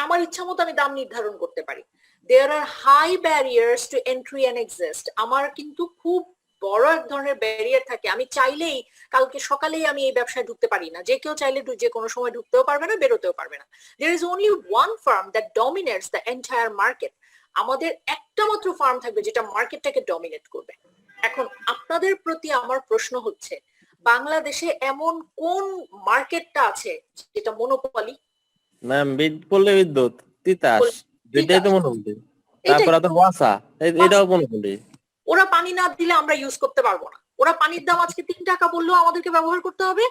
আমার ইচ্ছা মতো আমি দাম নির্ধারণ করতে পারি। There are high barriers to entry and exist, আমার কিন্তু খুব বড় এক ধরনের ব্যারিয়ার থাকে। আমি চাইলেই কালকে সকালেই আমি এই ব্যবসায় ঢুকতে পারি না, যে কেউ চাইলে যে কোনো সময় ঢুকতেও পারবে না, বেরোতেও পারবে না। There is only one firm that dominates the entire market. আমাদের একটা মাত্র ফার্ম থাকবে যেটা মার্কেটটাকে ডমিনেট করবে। এখন আপনাদের প্রতি আমার প্রশ্ন হচ্ছে বাংলাদেশে এমন কোন মার্কেটটা আছে যেটা মনোপলি? ম্যাম বিদ্যুৎ তিতাস দুইটাই তো মনোপলি, তারপর তো ওয়াসা এটাও মনোপলি। ওরা পানি না দিলে আমরা ইউজ করতে পারবো না। ওরা পানির দাম আজকে 3 টাকা বললেও আমাদেরকে ব্যবহার করতে হবে,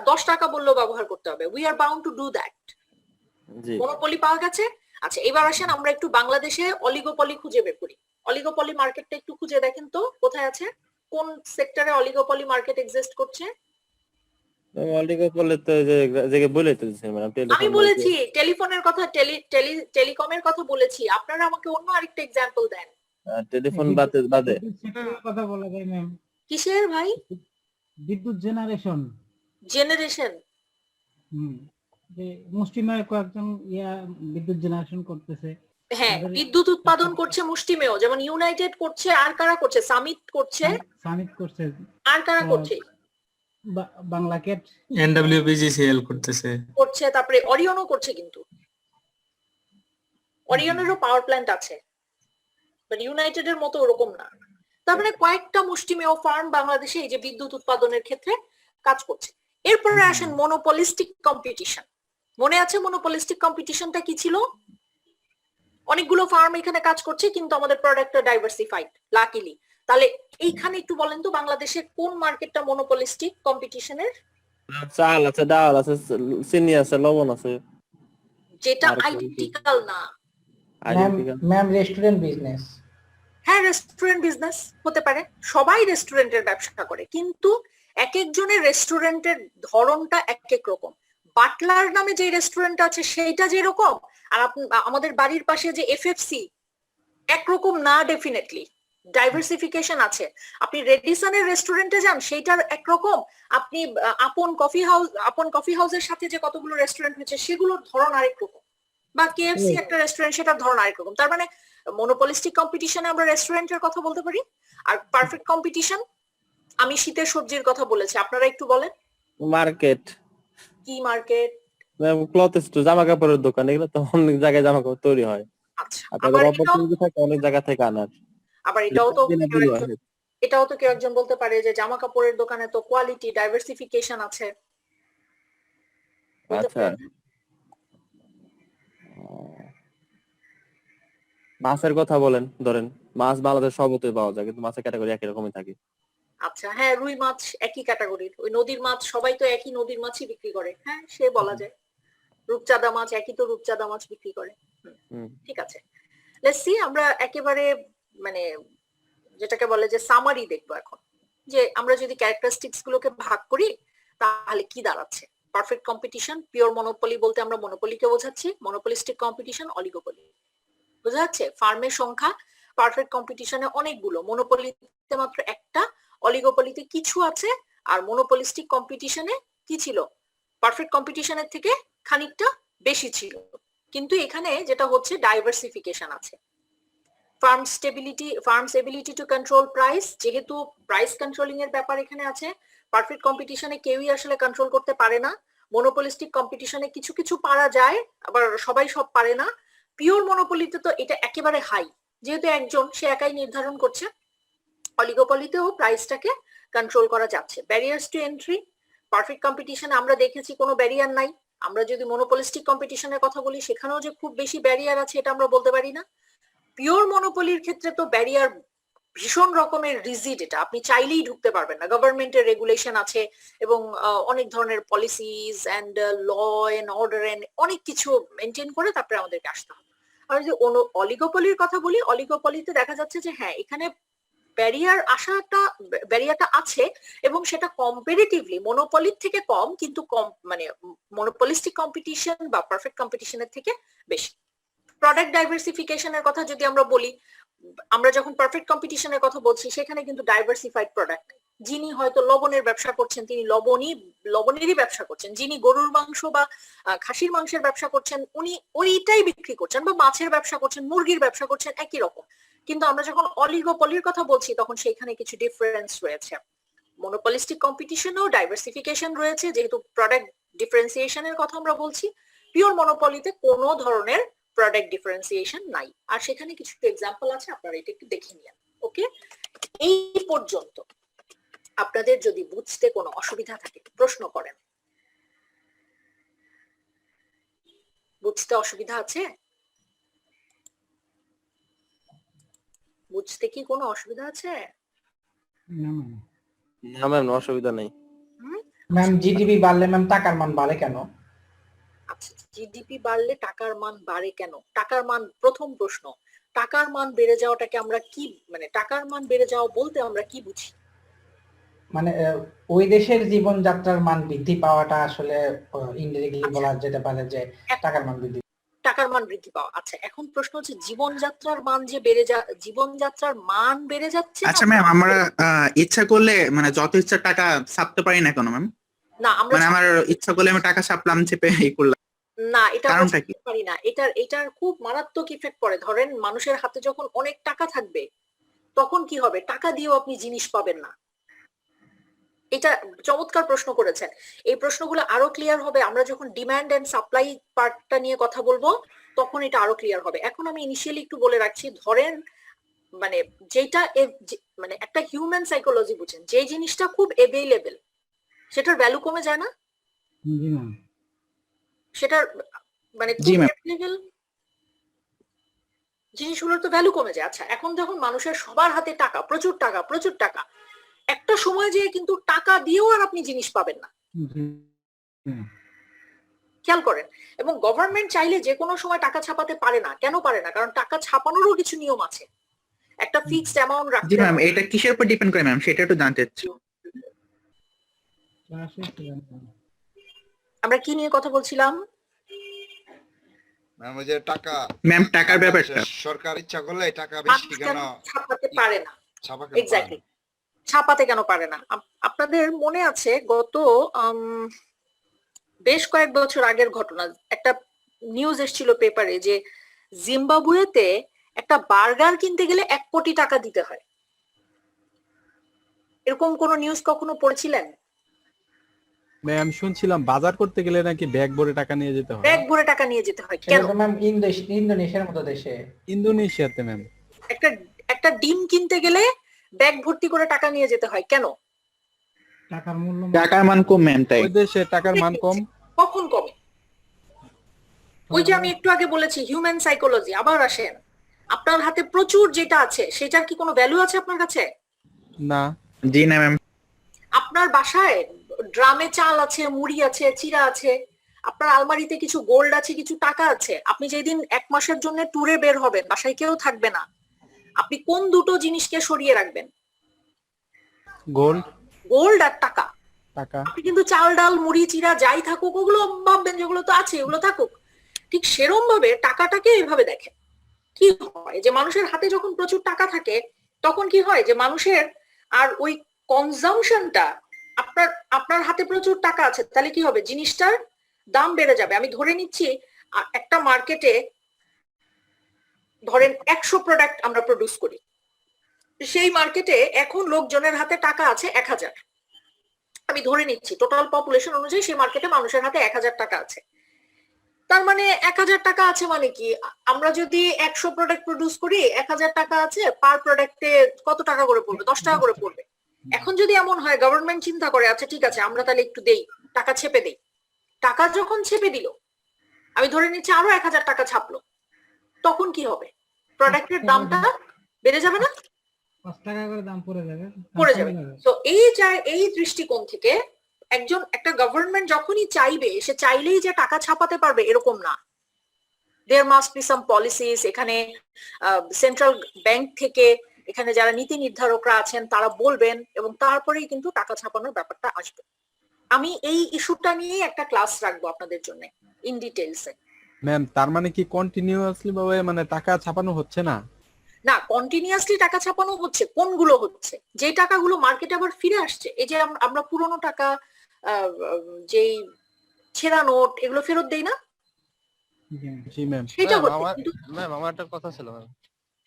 10 টাকা বললেও ব্যবহার করতে হবে। We are bound to do that. Monopoly পাওয়া গেছে। আচ্ছা এবার আসেন আমরা একটু বাংলাদেশে অলিগোপলি খুঁজে বের করি। অলিগোপলি মার্কেটটা একটু খুঁজে দেখেন তো কোথায় আছে, কোন সেক্টরে অলিগোপলি মার্কেট এক্সিস্ট করছে? অলিগোপলি তো যে বলে তো ম্যাডাম, আমি বলেছি টেলিফোনের কথা, টেলিকমের কথা বলেছি। আপনারা আমাকে অন্য আরেকটা एग्जांपल দেন। টেলিফোন বাদে কথা বলা যায় ম্যাম। কিসের ভাই? বিদ্যুৎ জেনারেশন। যে মুষ্টিমেয় কয়েকজন বিদ্যুৎ জেনারেশন করতেছে। হ্যাঁ বিদ্যুৎ উৎপাদন করছে মুষ্টিমেয়, যেমন ইউনাইটেড করছে, আর কারা করছে? সামিট করছে, আর কারা করছে? বাংলাকেট, এনডব্লিউপিজিসিএল করতেছে, তারপরে অরিয়নও করছে। কিন্তু অরিয়নেরও পাওয়ার প্ল্যান্ট আছে, বাট ইউনাইটেড এর মতো ওরকম না। তার মানে কয়েকটা মুষ্টিমেয় ফার্ম বাংলাদেশে এই যে বিদ্যুৎ উৎপাদনের ক্ষেত্রে কাজ করছে। এরপরে আসেন মনোপলিস্টিক কম্পিটিশন। মনে আছে মনোপলিস্টিক কম্পিটিশনটা কি ছিল? অনেকগুলো ফার্ম এখানে কাজ করছে কিন্তু আমাদের প্রোডাক্টটা ডাইভার্সিফাইড লাকিলি। তাহলে এইখানে একটু বলেন তো বাংলাদেশে কোন মার্কেটটা মনোপলিস্টিক কম্পিটিশনের? চাল আছে, ডাল আছে, চিনি আছে, লবণ আছে, যেটা আইডেন্টিক্যাল না। Ma'am restaurant business. হ্যাঁ রেস্টুরেন্ট বিজনেস হতে পারে, সবাই রেস্টুরেন্টের ব্যবসা করে কিন্তু এক একজনের রেস্টুরেন্টের ধরনটা এক এক রকম। বাটলার নামে যে রেস্টুরেন্ট আছে সেইটা যেরকম, আর আমাদের বাড়ির পাশে যে এফএফসি একরকম না। ডেফিনেটলি ডাইভার্সিফিকেশন আছে। আপনি রেডিসনের রেস্টুরেন্টে যান সেইটার একরকম, আপনি আপন কফি হাউসের সাথে যে কতগুলো রেস্টুরেন্ট হয়েছে সেগুলোর ধরন আরেক রকম, বা কেএফসি একটা রেস্টুরেন্ট সেটার ধরন আরেক রকম। তার মানে মনোপলিস্টিক কম্পিটিশনে আমরা রেস্টুরেন্টের কথা বলতে পারি। আর পারফেক্ট কম্পিটিশন, আমি শীতের সবজির কথা বলেছি, আপনারা একটু বলেন। মার্কেট কি মার্কেট? ক্লথ স্টোর, জামা কাপড়ের দোকান, এগুলো তো অনেক জায়গায় জামা কাপড় তৈরি হয়। আচ্ছা, আপনাদের আবার অপরচুনিটি থাকে অনেক জায়গা থেকে আনার। এটাও তো দিনে কেউ দিনে একজন আসে। এটাও তো কেউ একজন বলতে পারে যে জামা কাপড়ের দোকানে তো কোয়ালিটি ডাইভার্সিফিকেশন আছে, বলতে আচ্ছা, পারে না? মাছের কথা বলেন, ধরেন মাছ বাংলাদেশ সর্বত্রই পাওয়া যায়, কিন্তু মাছের ক্যাটাগরি একই রকমই থাকে। আচ্ছা, হ্যাঁ, রুই মাছ একই ক্যাটাগরির, ওই নদীর মাছ সবাই তো একই নদীর মাছই বিক্রি করে, হ্যাঁ সে বলা যায়। রূপচাঁদা মাছ একই তো রূপচাঁদা মাছ বিক্রি করে। হুম। ঠিক আছে, লেটস সি, আমরা একেবারে মানে যেটাকে বলে যে সামারি দেখবো এখন, যে আমরা যদি ক্যারেক্টারিস্টিক্স গুলোকে ভাগ করি তাহলে কি দাঁড়াচ্ছে। পারফেক্ট কম্পিটিশন, পিওর মনোপলি বলতে আমরা মনোপলিকে বোঝাচ্ছি, মনোপলিস্টিক কম্পিটিশন অলিগোপলি, বোঝা যাচ্ছে। ফার্মের সংখ্যা পারফেক্ট কম্পিটিশনে অনেকগুলো, মনোপলিতে মাত্র একটা, অলিগোপলিতে কিছু আছে, আর মনোপলিস্টিক কম্পিটিশনে কি ছিল, পারফেক্ট কম্পিটিশনের থেকে খানিকটা বেশি ছিল। কিন্তু এখানে যেটা হচ্ছে ডাইভার্সিফিকেশন আছে। Firms ability to control price, যেহেতু প্রাইস কন্ট্রোলিং এর ব্যাপার এখানে আছে, পারফেক্ট কম্পিটিশনে কেউই আসলে কন্ট্রোল করতে পারে না। মনোপলিস্টিক কম্পিটিশনে কিছু কিছু পারা যায়, আবার সবাই সব পারে না। পিওর মনোপলিতে তো এটা একেবারে হাই, যেহেতু একজন সে একাই নির্ধারণ করছে। অলিগোপলিতেও প্রাইসটাকে কন্ট্রোল করা যাচ্ছে। ব্যারিয়ার্স টু এন্ট্রি, পারফেক্ট কম্পিটিশনে আমরা দেখেছি কোনো ব্যারিয়ার নাই। আমরা যদি মনোপলিস্টিক কম্পিটিশনের কথা বলি সেখানেও যে খুব বেশি ব্যারিয়ার আছে এটা আমরা বলতে পারি না। পিওর মনোপলির ক্ষেত্রে তো ব্যারিয়ার ভীষণ রকমের রিজিড, এটা আপনি চাইলেই ঢুকতে পারবেন না। গভর্নমেন্টের রেগুলেশন আছে এবং অনেক ধরনের policies and law and order and অনেক কিছু মেনটেন করে তারপরে আমাদেরকে আসতে হবে। আর যদি অলিগোপলির কথা বলি, অলিগোপলিতে দেখা যাচ্ছে যে হ্যাঁ এখানে ব্যারিয়ারটা আছে এবং সেটা কম্পারেটিভলি মনোপলির থেকে কম, কিন্তু কম মানে মনোপলিস্টিক কম্পিটিশন বা পারফেক্ট কম্পিটিশনের থেকে বেশি। প্রোডাক্ট ডাইভার্সিফিকেশনের কথা যদি আমরা বলি, আমরা যখন পারফেক্ট কম্পিটিশনের কথা বলছি সেখানে কিন্তু ডাইভার্সিফাইড প্রোডাক্ট। যিনি হয়তো লবণের ব্যবসা করছেন তিনি লবণেরই ব্যবসা করছেন, যিনি গরুর মাংস বা খাসির মাংসের ব্যবসা করছেন উনি ওইটাই বিক্রি করছেন, বা মাছের ব্যবসা করছেন, মুরগির ব্যবসা করছেন, একই রকম। কিন্তু আমরা যখন অলিগোপলির কথা বলছি তখন সেখানে কিছু ডিফারেন্স রয়েছে। মনোপলিস্টিক কম্পিটিশনেও ডাইভার্সিফিকেশন রয়েছে, যেহেতু প্রোডাক্ট ডিফারেন্সিয়েশনের কথা আমরা বলছি। পিওর মনোপলিতে কোনো ধরনের প্রোডাক্ট ডিফারেন্সিয়েশন নাই। আর সেখানে কিছু এক্সাম্পল আছে, আপনারা এটা একটু দেখে নিন। ওকে, এই পর্যন্ত আপনাদের যদি বুঝতে কোনো অসুবিধা থাকে প্রশ্ন করেন। বুঝতে অসুবিধা আছে? বুঝতে কি কোনো অসুবিধা আছে? না ম্যাম, অসুবিধা নেই। ম্যাম জিডিপি বাড়লে ম্যাম টাকার মান বাড়ে কেন? আচ্ছা, জিডিপি বাড়লে টাকার মান বাড়ে কেন? টাকার মান, প্রথম প্রশ্ন, টাকার মান বেড়ে যাওয়াটাকে আমরা কি মানে টাকার মান বেড়ে যাওয়া বলতে আমরা কি বুঝি? মানে ওই দেশের জীবনযাত্রার মান বৃদ্ধি পাওয়াটা আসলে ইনডিরেক্টলি বলা যেতে পারে যে টাকার মান বৃদ্ধি পাওয়া। আচ্ছা, এখন প্রশ্ন হচ্ছে জীবনযাত্রার মান যে জীবনযাত্রার মান বেড়ে যাচ্ছে। আচ্ছা ম্যাম, আমরা ইচ্ছা করলে মানে যত ইচ্ছা টাকা ছাপতে পারি না কেন ম্যাম? না, আমরা মানে আমার ইচ্ছা করলে আমি টাকা ছাপলাম, চেপে এই করলাম, না, এটা আমরা কারণটা কি? পারি না। এটার খুব মারাত্মক ইফেক্ট পড়ে। ধরেন মানুষের হাতে যখন অনেক টাকা থাকবে তখন কি হবে, টাকা দিয়েও আপনি জিনিস পাবেন না। এটা চমৎকার প্রশ্ন করেছেন। এই প্রশ্নগুলো আরো ক্লিয়ার হবে আমরা যখন ডিমান্ড এন্ড সাপ্লাই পার্টটা নিয়ে কথা বলবো, তখন এটা আরো ক্লিয়ার হবে। এখন আমি ইনিশিয়ালি একটু বলে রাখছি, ধরেন মানে যেটা মানে একটা হিউম্যান সাইকোলজি বুঝেন, যে জিনিসটা খুব এভেইলেবল সেটার ভ্যালু কমে যায় না? সেটার মানে খুব এভেইলেবল জিনিসগুলোর তো ভ্যালু কমে যায়। আচ্ছা, এখন যখন মানুষের সবার হাতে টাকা, প্রচুর টাকা, একটা সময় যে কিন্তু টাকা দিয়েও আর আপনি জিনিস পাবেন না। খেয়াল করেন। এবং গভর্নমেন্ট চাইলে যে কোনো সময় টাকা ছাপাতে পারে না। কেন পারে না? কারণ টাকা ছাপানোরও কিছু নিয়ম আছে, একটা ফিক্সড অ্যামাউন্ট জি রাখতে ম্যাম, হয়। এটা কিসের উপর ডিপেন্ড করে ম্যাম, সেটা একটু জানতে চাচ্ছি। আমরা কি নিয়ে কথা বলছিলাম? ম্যাম ওই যে টাকা, ম্যাম টাকার ব্যাপারটা। সরকার ইচ্ছা করলে টাকা বেশি কেন ছাপাতে পারে না? ছাপাতে এক্স্যাক্টলি, ছাপাতে কেন পারে না? আপনাদের মনে আছে গত বেশ কয়েক বছর আগের ঘটনা, একটা নিউজ এসেছিল পেপারে যে জিম্বাবুয়েতে একটা বার্গার কিনতে গেলে 1 কোটি টাকা দিতে হয়। এরকম কোন নিউজ কখনো পড়েছিলেন? ম্যাম শুনছিলাম বাজার করতে গেলে নাকি ব্যাগ ভরে টাকা নিয়ে যেতে হয়। ব্যাগ ভরে টাকা নিয়ে যেতে হয় সেটা কেন? তো ম্যাম ইন্দোনেশিয়ার মতো দেশে। ইন্দোনেশিয়াতে ম্যাম একটা একটা ডিম কিনতে গেলে ব্যাগ ভর্তি করে টাকা নিয়ে যেতে হয় কেন? টাকার মূল্য টাকার মান কম ম্যাম তাই। ওই দেশে টাকার মান কম। কখন কমে? ওই যে আমি একটু আগে বলেছি হিউম্যান সাইকোলজি। আবার আসেন, আপনার হাতে প্রচুর যেটা আছে সেটার কি কোনো ভ্যালু আছে আপনার কাছে? না। জি না ম্যাম। আপনার বাসায় ড্রামে চাল আছে, মুড়ি আছে, চিড়া আছে, আপনার আলমারিতে কিছু গোল্ড আছে, কিছু টাকা আছে। আপনি যেদিন 1 মাসের জন্য ট্যুরে বের হবেন, বাসায় কেউ থাকবে না, আপনি কোন দুটো জিনিসকে সরিয়ে রাখবেন? গোল্ড গোল্ড আর টাকা। টাকা। আপনি কিন্তু চাল ডাল মুড়ি চিড়া যাই থাকুক ওগুলো ভাববেন যেগুলো তো আছে ওগুলো থাকুক। ঠিক সেরকম ভাবে টাকাটাকে এইভাবে দেখেন। কি হয় যে মানুষের হাতে যখন প্রচুর টাকা থাকে তখন কি হয় যে মানুষের আর ওই কনজামশনটা, আপনার হাতে প্রচুর টাকা আছে তাহলে কি হবে, জিনিসটার দাম বেড়ে যাবে। আমি ধরে নিচ্ছি একটা মার্কেটে ধরেন 100 প্রোডাক্ট আমরা প্রডিউস করি, সেই মার্কেটে এখন লোকজনের হাতে টাকা আছে 1000। আমি ধরে নিচ্ছি টোটাল পপুলেশন অনুযায়ী সেই মার্কেটে মানুষের হাতে 1000 টাকা আছে। তার মানে 1000 টাকা আছে মানে কি, আমরা যদি 100 প্রোডাক্ট প্রডিউস করি 1000 টাকা আছে, পার প্রোডাক্টে কত টাকা করে পড়বে? 10 টাকা করে পড়বে। এখন যদি এমন হয় গভর্নমেন্ট চিন্তা করে আচ্ছা ঠিক আছে আমরা তাহলে একটু দেই, টাকা ছেপে দেই, টাকা যখন ছেপে দিল, আমি ধরে নিচ্ছি আরো 1000 টাকা ছাপলো, তখন কি হবে? প্রোডাক্টের দামটা বেড়ে যাবে না? 5 টাকা করে দাম পড়ে যাবে। পড়ে যাবে। তো এই দৃষ্টিকোণ থেকে একটা গভর্নমেন্ট যখনই চাইবে, সে চাইলেই যে টাকা ছাপাতে পারবে এরকম না। There must be some policies. এখানে সেন্ট্রাল ব্যাংক থেকে এখানে যারা নীতি নির্ধারকরা আছেন তারা বলবেন এবং তারপরেই কিন্তু টাকা ছাপানোর ব্যাপারটা আসবে। আমি এই ইস্যুটা নিয়ে একটা ক্লাস রাখবো আপনাদের জন্য ইন ডিটেইলসে। ম্যাম তার মানে কি কন্টিনিউয়াসলি ভাবে মানে টাকা ছাপানো হচ্ছে না? না, কন্টিনিউয়াসলি টাকা ছাপানো হচ্ছে। কোনগুলো হচ্ছে? যে টাকাগুলো মার্কেটে আবার ফিরে আসছে। এই যে আমরা পুরনো টাকা, যেই ছেঁড়া নোট, এগুলো ফেরত দেই না? জি ম্যাম। সেটা ম্যাম, হচ্ছে আমার কিন্তু। ম্যাম আমার একটা কথা ছিল ম্যাম।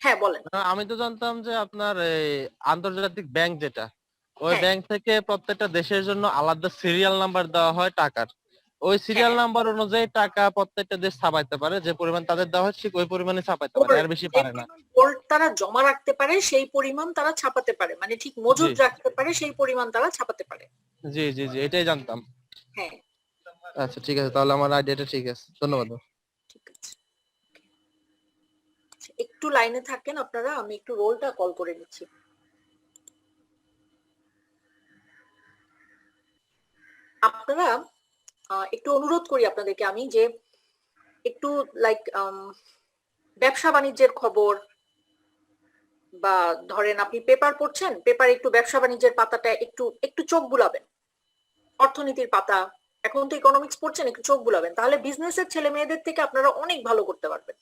হ্যাঁ বলেন। আমি তো জানতাম যে আপনার এই আন্তর্জাতিক ব্যাংক যেটা, ওই হ্যাঁ। ব্যাংক থেকে প্রত্যেকটা দেশের জন্য আলাদা সিরিয়াল নাম্বার দেওয়া হয় টাকার। ওই সিরিয়াল হ্যাঁ। নাম্বার অনুযায়ী টাকা প্রত্যেকটা দেশ ছাপাইতে পারে, যে পরিমাণ তাদের দেওয়া হয় ঠিক ওই পরিমাণে ছাপাইতে পারে, এর বেশি পারে না। গোল্ড তারা জমা রাখতে পারে সেই পরিমাণ তারা ছাপাতে পারে, মানে ঠিক মজুদ জি। রাখতে পারে সেই পরিমাণ তারা ছাপাতে পারে। জি জি জি, এটাই জানতাম। হ্যাঁ আচ্ছা ঠিক আছে, তাহলে আমার আইডিয়াটা ঠিক আছে, ধন্যবাদ। ঠিক আছে। আচ্ছা, একটু লাইনে থাকেন আপনারা, আমি একটু রোলটা কল করে নিচ্ছি। আপনারা একটু অনুরোধ করি আপনাদেরকে আমি যে একটু লাইক ব্যবসা বাণিজ্যের খবর, বা ধরেন আপনি পেপার পড়ছেন, পেপারে একটু ব্যবসা বাণিজ্যের পাতাটা একটু চোখ বুলাবেন। অর্থনীতির পাতা, এখন তো ইকোনমিক্স পড়ছেন, একটু চোখ বুলাবেন, তাহলে বিজনেসের ছেলে মেয়েদের থেকে আপনারা অনেক ভালো করতে পারবেন।